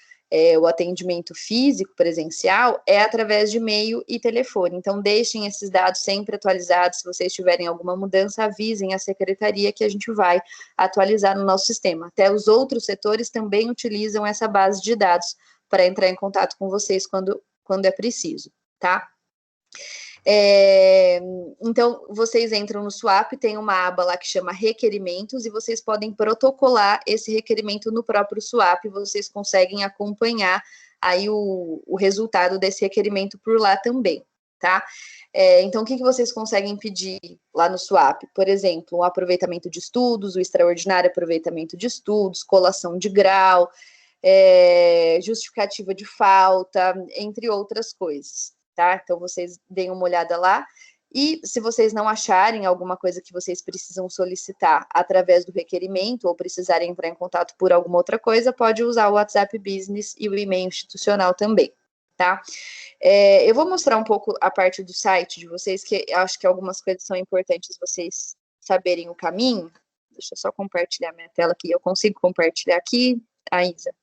o atendimento físico presencial, é através de e-mail e telefone. Então, deixem esses dados sempre atualizados. Se vocês tiverem alguma mudança, avisem a secretaria que a gente vai atualizar no nosso sistema. Até os outros setores também utilizam essa base de dados para entrar em contato com vocês quando é preciso, tá? Então, vocês entram no SUAP, tem uma aba lá que chama requerimentos, e vocês podem protocolar esse requerimento no próprio SUAP, vocês conseguem acompanhar aí o resultado desse requerimento por lá também, tá? Então, o que vocês conseguem pedir lá no SUAP? Por exemplo, o aproveitamento de estudos, o extraordinário aproveitamento de estudos, colação de grau, justificativa de falta, entre outras coisas, tá? Então, vocês deem uma olhada lá, e se vocês não acharem alguma coisa que vocês precisam solicitar através do requerimento, ou precisarem entrar em contato por alguma outra coisa, pode usar o WhatsApp Business e o e-mail institucional também, tá? Eu vou mostrar um pouco a parte do site de vocês, que eu acho que algumas coisas são importantes vocês saberem o caminho. Deixa eu só compartilhar minha tela aqui. Eu consigo compartilhar aqui, Isa?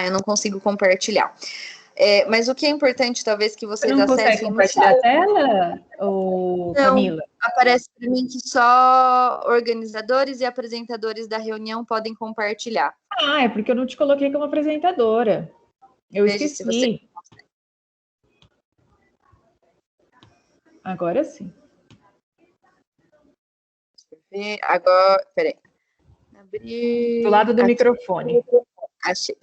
Eu não consigo compartilhar. Mas o que é importante, talvez, que vocês acessem... Você não consegue compartilhar a tela, Camila? Não, aparece para mim que só organizadores e apresentadores da reunião podem compartilhar. É porque eu não te coloquei como apresentadora. Eu esqueci. Você... Agora sim. Agora, peraí. Abrir... Do lado do microfone. Achei.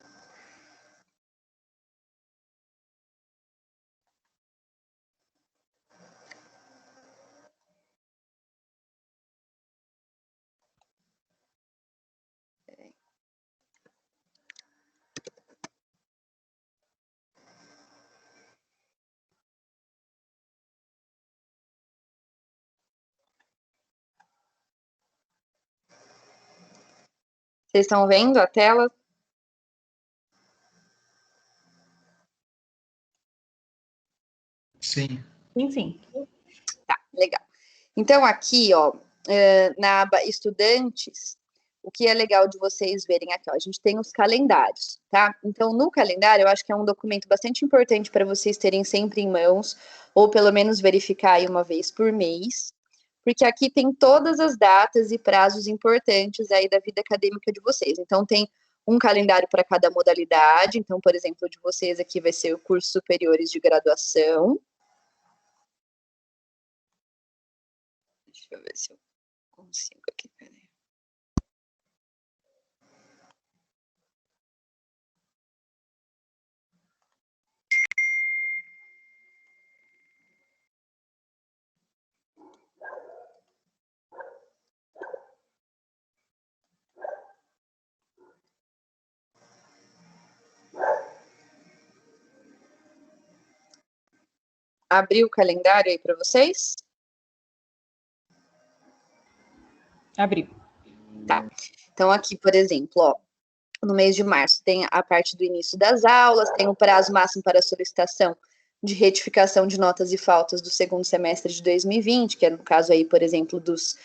Vocês estão vendo a tela? Sim. Sim. Tá, legal. Então, aqui, ó, na aba Estudantes, o que é legal de vocês verem aqui, ó, a gente tem os calendários, tá? Então, no calendário, eu acho que é um documento bastante importante para vocês terem sempre em mãos, ou pelo menos verificar aí uma vez por mês, porque aqui tem todas as datas e prazos importantes aí da vida acadêmica de vocês. Então, tem um calendário para cada modalidade. Então, por exemplo, o de vocês aqui vai ser o curso superiores de graduação. Deixa eu ver se eu consigo aqui, peraí. Abrir o calendário aí para vocês? Abriu. Tá. Então, aqui, por exemplo, ó, no mês de março tem a parte do início das aulas, tem o prazo máximo para solicitação de retificação de notas e faltas do segundo semestre de 2020, que é no caso aí, por exemplo, dos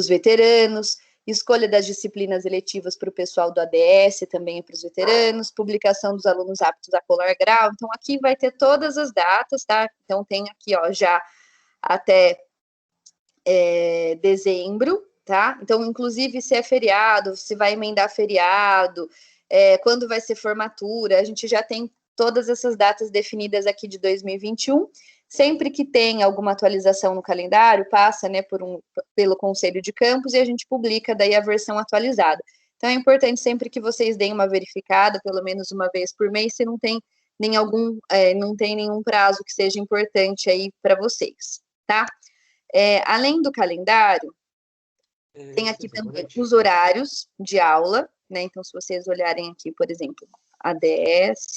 veteranos, escolha das disciplinas eletivas para o pessoal do ADS, também para os veteranos, publicação dos alunos aptos a colar grau. Então, aqui vai ter todas as datas, tá? Então, tem aqui, ó, já até dezembro, tá? Então, inclusive, se é feriado, se vai emendar feriado, quando vai ser formatura, a gente já tem todas essas datas definidas aqui de 2021. Sempre que tem alguma atualização no calendário, passa, né, pelo Conselho de Campus e a gente publica daí a versão atualizada. Então, é importante sempre que vocês deem uma verificada, pelo menos uma vez por mês, se não tem não tem nenhum prazo que seja importante aí para vocês, tá? Além do calendário, tem aqui também os horários de aula, né? Então, se vocês olharem aqui, por exemplo, ADS,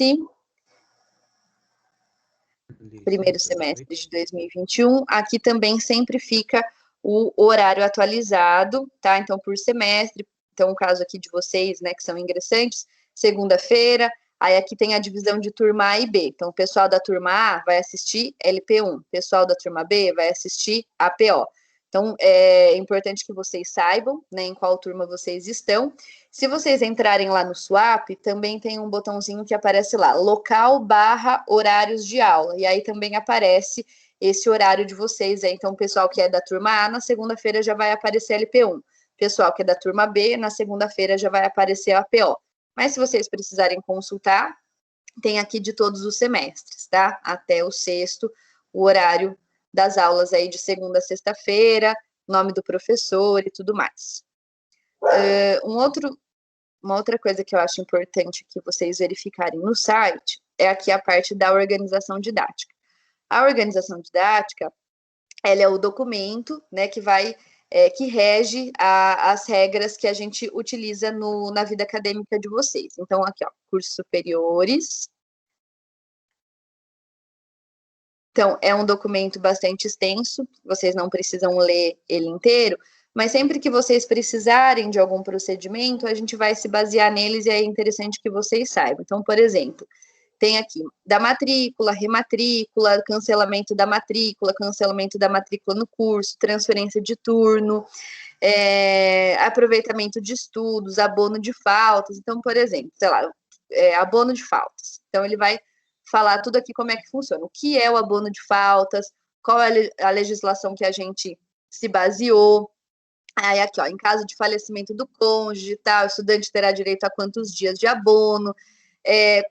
primeiro semestre de 2021, aqui também sempre fica o horário atualizado, tá? Então, por semestre, então, o caso aqui de vocês, né, que são ingressantes, segunda-feira, aí aqui tem a divisão de turma A e B. Então, o pessoal da turma A vai assistir LP1, o pessoal da turma B vai assistir APO. Então, é importante que vocês saibam, né, em qual turma vocês estão. Se vocês entrarem lá no SWAP, também tem um botãozinho que aparece lá, local/horários de aula. E aí também aparece esse horário de vocês. Então, o pessoal que é da turma A, na segunda-feira já vai aparecer LP1. Pessoal que é da turma B, na segunda-feira já vai aparecer APO. Mas se vocês precisarem consultar, tem aqui de todos os semestres, tá? Até o sexto, o horário das aulas aí de segunda a sexta-feira, nome do professor e tudo mais. Uma outra coisa que eu acho importante que vocês verificarem no site é aqui a parte da organização didática. A organização didática, ela é o documento, né, que rege as regras que a gente utiliza na vida acadêmica de vocês. Então, aqui, ó, cursos superiores. Então, é um documento bastante extenso, vocês não precisam ler ele inteiro, mas sempre que vocês precisarem de algum procedimento, a gente vai se basear neles e é interessante que vocês saibam. Então, por exemplo, tem aqui da matrícula, rematrícula, cancelamento da matrícula no curso, transferência de turno, aproveitamento de estudos, abono de faltas. Então, por exemplo, sei lá, abono de faltas. Então, ele vai falar tudo aqui como é que funciona. O que é o abono de faltas, qual é a legislação que a gente se baseou. Aí aqui, ó, em caso de falecimento do cônjuge, tal, o estudante terá direito a quantos dias de abono,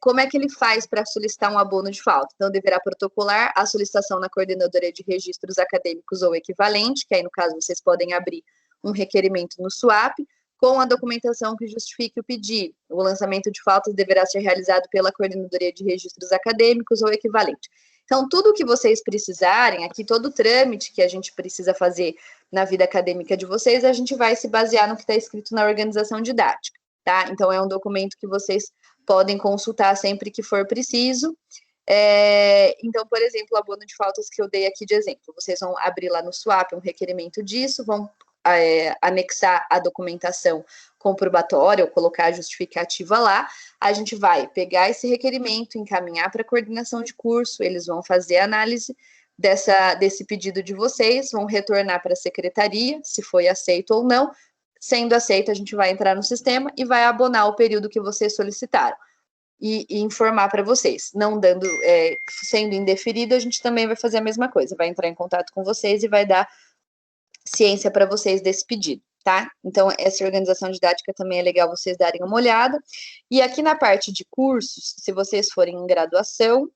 como é que ele faz para solicitar um abono de falta? Então, deverá protocolar a solicitação na Coordenadoria de Registros Acadêmicos ou equivalente, que aí, no caso, vocês podem abrir um requerimento no SWAP, com a documentação que justifique o pedido. O lançamento de faltas deverá ser realizado pela Coordenadoria de Registros Acadêmicos ou equivalente. Então, tudo que vocês precisarem, aqui todo o trâmite que a gente precisa fazer na vida acadêmica de vocês, a gente vai se basear no que está escrito na organização didática, tá? Então, é um documento que vocês podem consultar sempre que for preciso. Então, por exemplo, o abono de faltas que eu dei aqui de exemplo, vocês vão abrir lá no SWAP um requerimento disso, vão anexar a documentação comprobatória ou colocar a justificativa lá, a gente vai pegar esse requerimento, encaminhar para a coordenação de curso, eles vão fazer a análise desse pedido de vocês, vão retornar para a secretaria, se foi aceito ou não. Sendo aceito, a gente vai entrar no sistema e vai abonar o período que vocês solicitaram e informar para vocês. Não dando, sendo indeferido, a gente também vai fazer a mesma coisa, vai entrar em contato com vocês e vai dar ciência para vocês desse pedido, tá? Então, essa organização didática também é legal vocês darem uma olhada. E aqui na parte de cursos, se vocês forem em graduação,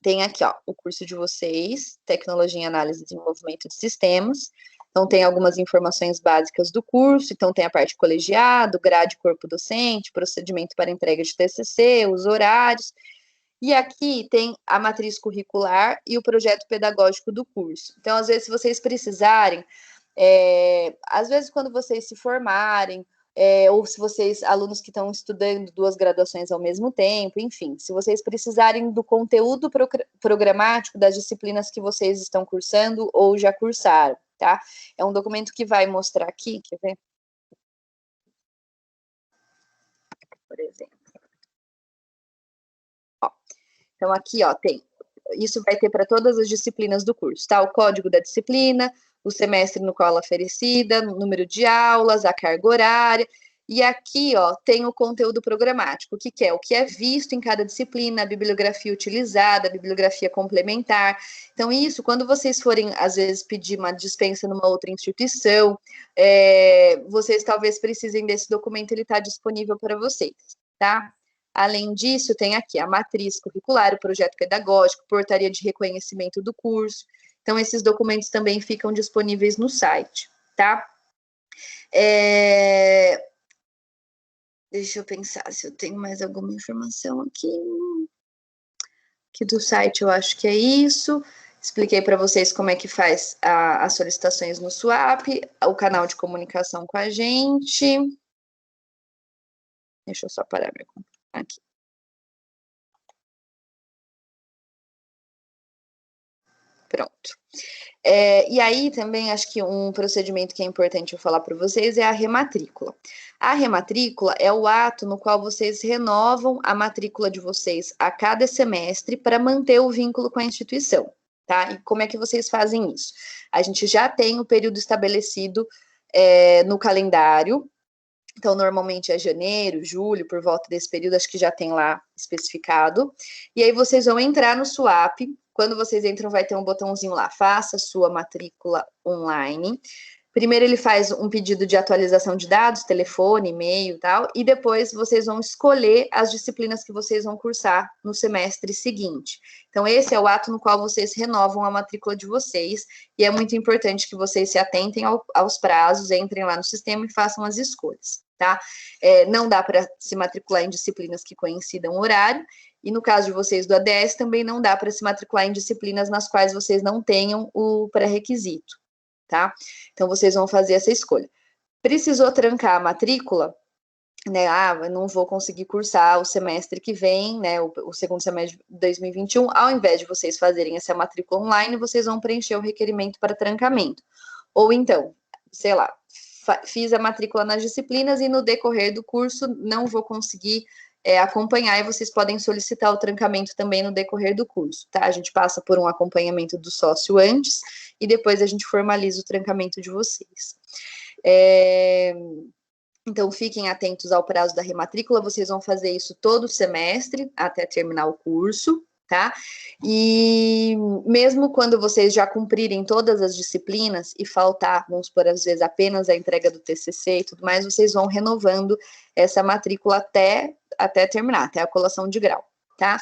tem aqui, ó, o curso de vocês, Tecnologia em Análise e Desenvolvimento de Sistemas. Então, tem algumas informações básicas do curso. Então, tem a parte colegiado, grade corpo docente, procedimento para entrega de TCC, os horários. E aqui tem a matriz curricular e o projeto pedagógico do curso. Então, às vezes, se vocês precisarem, às vezes, quando vocês se formarem, ou se vocês, alunos que estão estudando 2 graduações ao mesmo tempo, enfim, se vocês precisarem do conteúdo programático das disciplinas que vocês estão cursando ou já cursaram, tá? É um documento que vai mostrar aqui, quer ver? Por exemplo. Ó, então, aqui, ó, tem isso vai ter para todas as disciplinas do curso, tá? O código da disciplina, o semestre no qual ela é oferecida, o número de aulas, a carga horária. E aqui, ó, tem o conteúdo programático, que é o que é visto em cada disciplina, a bibliografia utilizada, a bibliografia complementar. Então, isso, quando vocês forem, às vezes, pedir uma dispensa numa outra instituição, vocês talvez precisem desse documento, ele está disponível para vocês, tá? Além disso, tem aqui a matriz curricular, o projeto pedagógico, portaria de reconhecimento do curso. Então, esses documentos também ficam disponíveis no site, tá? Deixa eu pensar se eu tenho mais alguma informação aqui. Aqui do site eu acho que é isso. Expliquei para vocês como é que faz as solicitações no SWAP, o canal de comunicação com a gente. Deixa eu só parar meu computador aqui. Pronto. E aí também acho que um procedimento que é importante eu falar para vocês é a rematrícula. A rematrícula é o ato no qual vocês renovam a matrícula de vocês a cada semestre para manter o vínculo com a instituição, tá? E como é que vocês fazem isso? A gente já tem o período estabelecido no calendário. Então, normalmente é janeiro, julho, por volta desse período, acho que já tem lá especificado. E aí vocês vão entrar no SWAP. Quando vocês entram, vai ter um botãozinho lá, faça sua matrícula online. Primeiro ele faz um pedido de atualização de dados, telefone, e-mail e tal, e depois vocês vão escolher as disciplinas que vocês vão cursar no semestre seguinte. Então, esse é o ato no qual vocês renovam a matrícula de vocês, e é muito importante que vocês se atentem aos prazos, entrem lá no sistema e façam as escolhas, tá? Não dá para se matricular em disciplinas que coincidam o horário, e no caso de vocês do ADS, também não dá para se matricular em disciplinas nas quais vocês não tenham o pré-requisito, tá? Então, vocês vão fazer essa escolha. Precisou trancar a matrícula, né? Eu não vou conseguir cursar o semestre que vem, né? O segundo semestre de 2021. Ao invés de vocês fazerem essa matrícula online, vocês vão preencher o requerimento para trancamento. Ou então, sei lá, fiz a matrícula nas disciplinas e no decorrer do curso não vou conseguir acompanhar, e vocês podem solicitar o trancamento também no decorrer do curso, tá? A gente passa por um acompanhamento do sócio antes, e depois a gente formaliza o trancamento de vocês. Então, fiquem atentos ao prazo da rematrícula, vocês vão fazer isso todo semestre, até terminar o curso, tá? E mesmo quando vocês já cumprirem todas as disciplinas e faltar, vamos supor, às vezes apenas a entrega do TCC e tudo mais, vocês vão renovando essa matrícula até terminar, até a colação de grau, tá?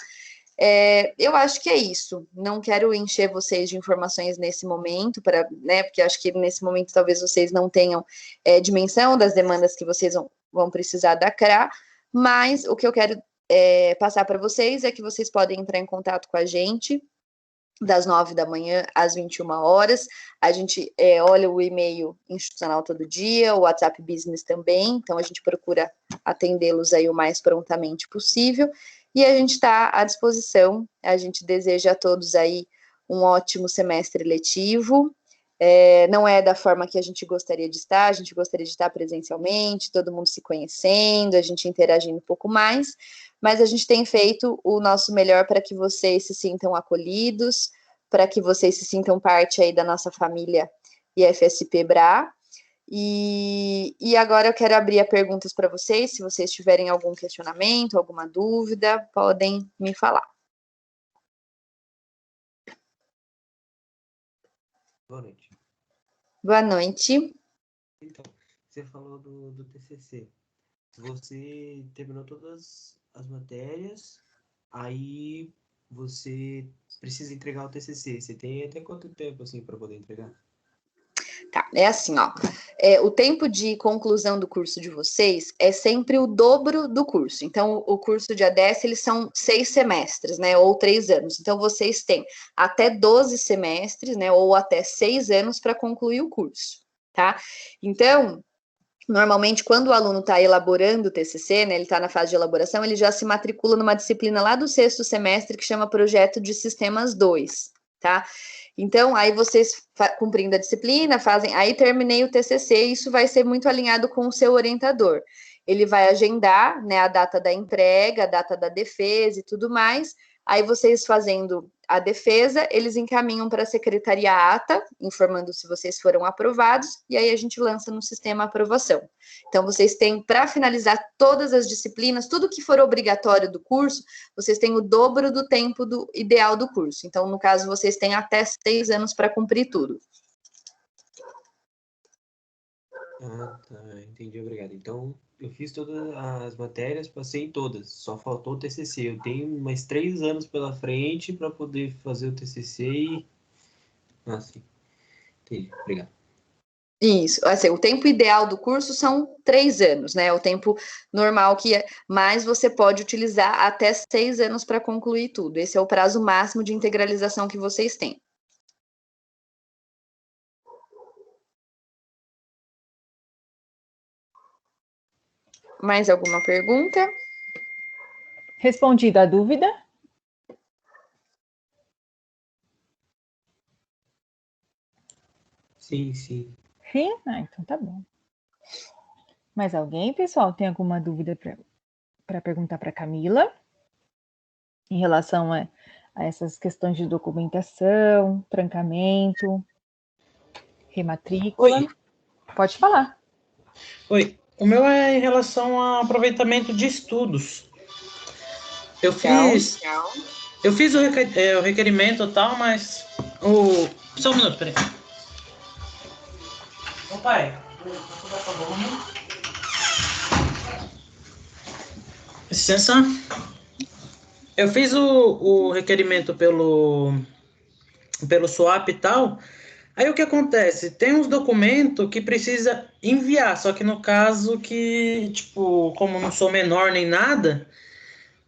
Eu acho que é isso. Não quero encher vocês de informações nesse momento, né? Porque acho que nesse momento talvez vocês não tenham dimensão das demandas que vocês vão precisar da CRA, mas o que eu quero passar para vocês é que vocês podem entrar em contato com a gente das 9 da manhã às 21 horas. A gente olha o e-mail institucional todo dia, o WhatsApp Business também, então a gente procura atendê-los aí o mais prontamente possível, e a gente está à disposição. A gente deseja a todos aí um ótimo semestre letivo. Não é da forma que a gente gostaria de estar, a gente gostaria de estar presencialmente, todo mundo se conhecendo, a gente interagindo um pouco mais, mas a gente tem feito o nosso melhor para que vocês se sintam acolhidos, para que vocês se sintam parte aí da nossa família IFSP BRA. E agora eu quero abrir a perguntas para vocês. Se vocês tiverem algum questionamento, alguma dúvida, podem me falar. Boa noite. Boa noite. Então, você falou do TCC. Você terminou todas as matérias, aí você precisa entregar o TCC. Você tem até quanto tempo, assim, para poder entregar? Tá, é assim, ó. O tempo de conclusão do curso de vocês é sempre o dobro do curso. Então, o curso de ADS, eles são 6 semestres, né? Ou 3 anos. Então, vocês têm até 12 semestres, né? Ou até 6 anos para concluir o curso, tá? Então, normalmente, quando o aluno está elaborando o TCC, né? Ele está na fase de elaboração, ele já se matricula numa disciplina lá do 6º semestre que chama Projeto de Sistemas 2, tá? Então, aí vocês, cumprindo a disciplina, aí terminei o TCC, e isso vai ser muito alinhado com o seu orientador. ele vai agendar, né, a data da entrega, a data da defesa e tudo mais. Aí vocês fazendo a defesa, eles encaminham para a secretaria a ata, informando se vocês foram aprovados, e aí a gente lança no sistema a aprovação. Então, vocês têm, para finalizar todas as disciplinas, tudo que for obrigatório do curso, vocês têm o dobro do tempo ideal do curso. Então, no caso, vocês têm até 6 anos para cumprir tudo. Ah, tá, entendi, obrigado. Então, eu fiz todas as matérias, passei em todas, só faltou o TCC. Eu tenho mais 3 anos pela frente para poder fazer o TCC e... Ah, sim, entendi, obrigado. Isso, assim, o tempo ideal do curso são 3 anos, né? O tempo normal que é, mas você pode utilizar até 6 anos para concluir tudo. Esse é o prazo máximo de integralização que vocês têm. Mais alguma pergunta? Respondida a dúvida? Sim, sim. Sim? Ah, então tá bom. Mais alguém, pessoal, tem alguma dúvida para perguntar para Camila? Em relação a essas questões de documentação, trancamento, rematrícula? Oi. Pode falar. Oi, o meu é em relação ao aproveitamento de estudos. Eu fiz o requerimento e tal, mas só um minuto, peraí. Ô pai, licença. Eu fiz o requerimento pelo SWAP e tal. Aí o que acontece? Tem uns documentos que precisa enviar, só que no caso que, tipo, como não sou menor nem nada,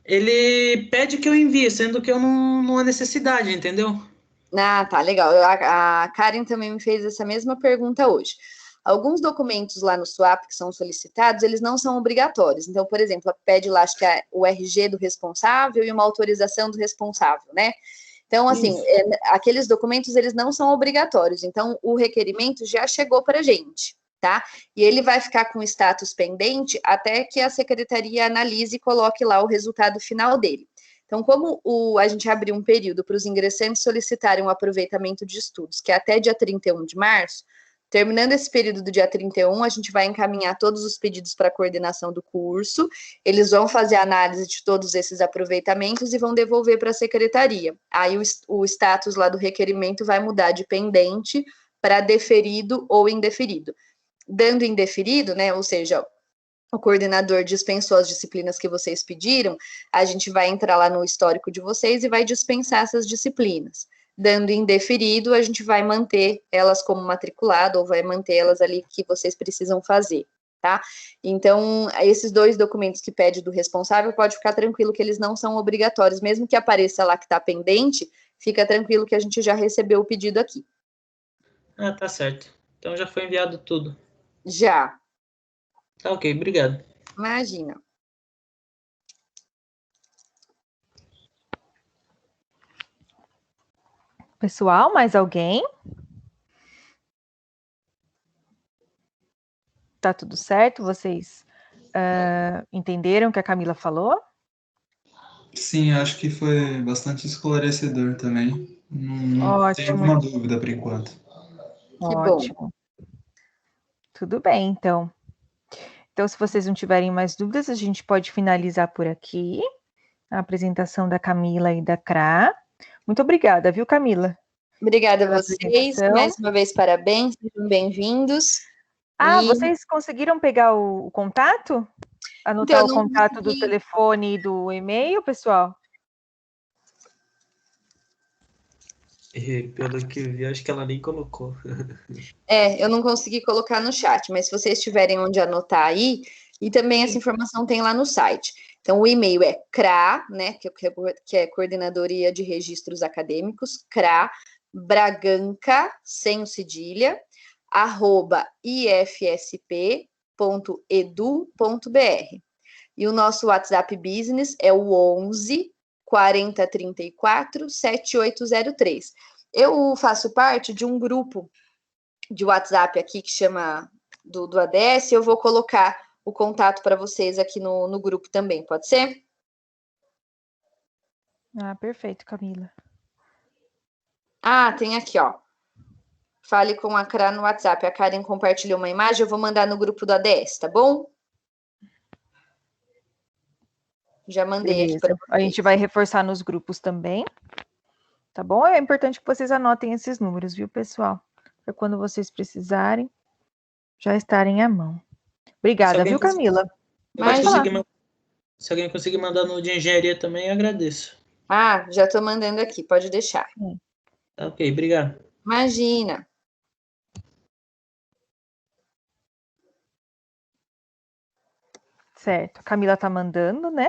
ele pede que eu envie, sendo que eu não há necessidade, entendeu? Ah, tá, legal. A Karen também me fez essa mesma pergunta hoje. Alguns documentos lá no SWAP que são solicitados, eles não são obrigatórios. Então, por exemplo, pede lá, acho que é o RG do responsável e uma autorização do responsável, né? Então, assim, aqueles documentos, eles não são obrigatórios. Então, o requerimento já chegou para a gente, tá? E ele vai ficar com status pendente até que a secretaria analise e coloque lá o resultado final dele. Então, como a gente abriu um período para os ingressantes solicitarem um aproveitamento de estudos, que é até dia 31 de março, terminando esse período do dia 31, a gente vai encaminhar todos os pedidos para a coordenação do curso, eles vão fazer a análise de todos esses aproveitamentos e vão devolver para a secretaria. Aí o status lá do requerimento vai mudar de pendente para deferido ou indeferido. Dando indeferido, né, ou seja, o coordenador dispensou as disciplinas que vocês pediram, a gente vai entrar lá no histórico de vocês e vai dispensar essas disciplinas. Dando indeferido, a gente vai manter elas como matriculado ou vai manter elas ali que vocês precisam fazer, tá? Então, esses 2 documentos que pede do responsável, pode ficar tranquilo que eles não são obrigatórios, mesmo que apareça lá que está pendente, fica tranquilo que a gente já recebeu o pedido aqui. Ah, tá certo. Então já foi enviado tudo. Já. Tá ok, obrigado. Imagina. Pessoal, mais alguém? Tá tudo certo? Vocês entenderam o que a Camila falou? Sim, acho que foi bastante esclarecedor também. Não tenho Ótimo. alguma dúvida por enquanto. Ótimo. Bom. Tudo bem, então. Então, se vocês não tiverem mais dúvidas, a gente pode finalizar por aqui a apresentação da Camila e da Cra. Muito obrigada, viu, Camila? Obrigada a vocês. Mais uma vez, parabéns. Sejam bem-vindos. Vocês conseguiram pegar o contato? Anotar então, o contato do telefone e do e-mail, pessoal? Pelo que eu vi, acho que ela nem colocou. Eu não consegui colocar no chat, mas se vocês tiverem onde anotar aí, e também essa informação tem lá no site. Então, o e-mail é CRA, né, que é Coordenadoria de Registros Acadêmicos, CRA, Braganca, sem o cedilha, @ifsp.edu.br. E o nosso WhatsApp Business é o 11 40 34 7803. Eu faço parte de um grupo de WhatsApp aqui que chama do ADS, eu vou colocar o contato para vocês aqui no grupo também, pode ser? Ah, perfeito, Camila. Ah, tem aqui, ó. Fale com a Karen no WhatsApp. A Karen compartilhou uma imagem, eu vou mandar no grupo do ADS, tá bom? Já mandei aqui para vocês. A gente vai reforçar nos grupos também, tá bom? É importante que vocês anotem esses números, viu, pessoal? Para quando vocês precisarem, já estarem à mão. Obrigada, viu, Camila? Se alguém conseguir mandar no de engenharia também, eu agradeço. Ah, já estou mandando aqui, pode deixar. Tá ok, obrigado. Imagina. Certo, a Camila tá mandando, né?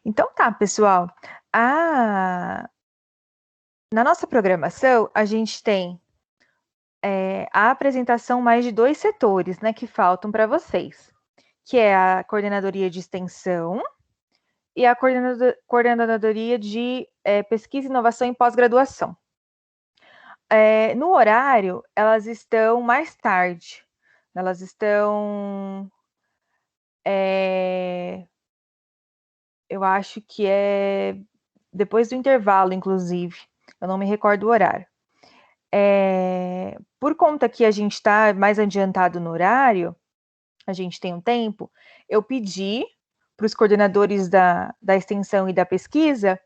Então tá, pessoal. Na nossa programação, a gente tem a apresentação mais de 2 setores, né, que faltam para vocês, que é a coordenadoria de extensão e a coordenadoria de pesquisa, inovação e pós-graduação. No horário, elas estão mais tarde. Elas estão... eu acho que é depois do intervalo, inclusive. Eu não me recordo o horário. Por conta que a gente está mais adiantado no horário, a gente tem um tempo, eu pedi para os coordenadores da extensão e da pesquisa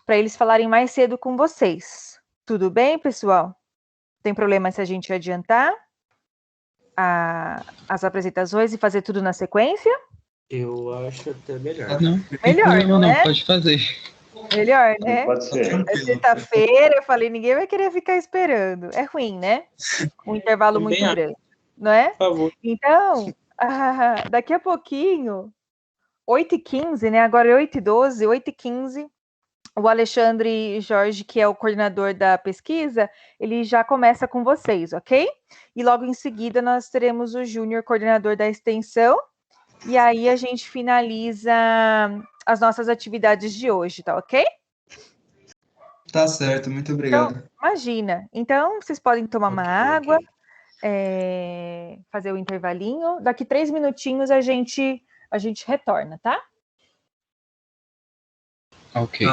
para eles falarem mais cedo com vocês. Tudo bem, pessoal? Tem problema se a gente adiantar as apresentações e fazer tudo na sequência? Eu acho até melhor. Não, Melhor, não, né? pode fazer. Melhor, né? Pode ser. É sexta-feira, eu falei, ninguém vai querer ficar esperando. É ruim, né? Um intervalo muito grande, não é? Por favor. Então, daqui a pouquinho, 8h15, né? Agora é 8h12, 8h15, o Alexandre Jorge, que é o coordenador da pesquisa, ele já começa com vocês, ok? E logo em seguida nós teremos o Júnior, coordenador da extensão, e aí a gente finaliza as nossas atividades de hoje, tá ok? Tá certo, muito obrigado. Então, imagina. Então, vocês podem tomar uma água, fazer o intervalinho. Daqui 3 minutinhos a gente retorna, tá? Ok.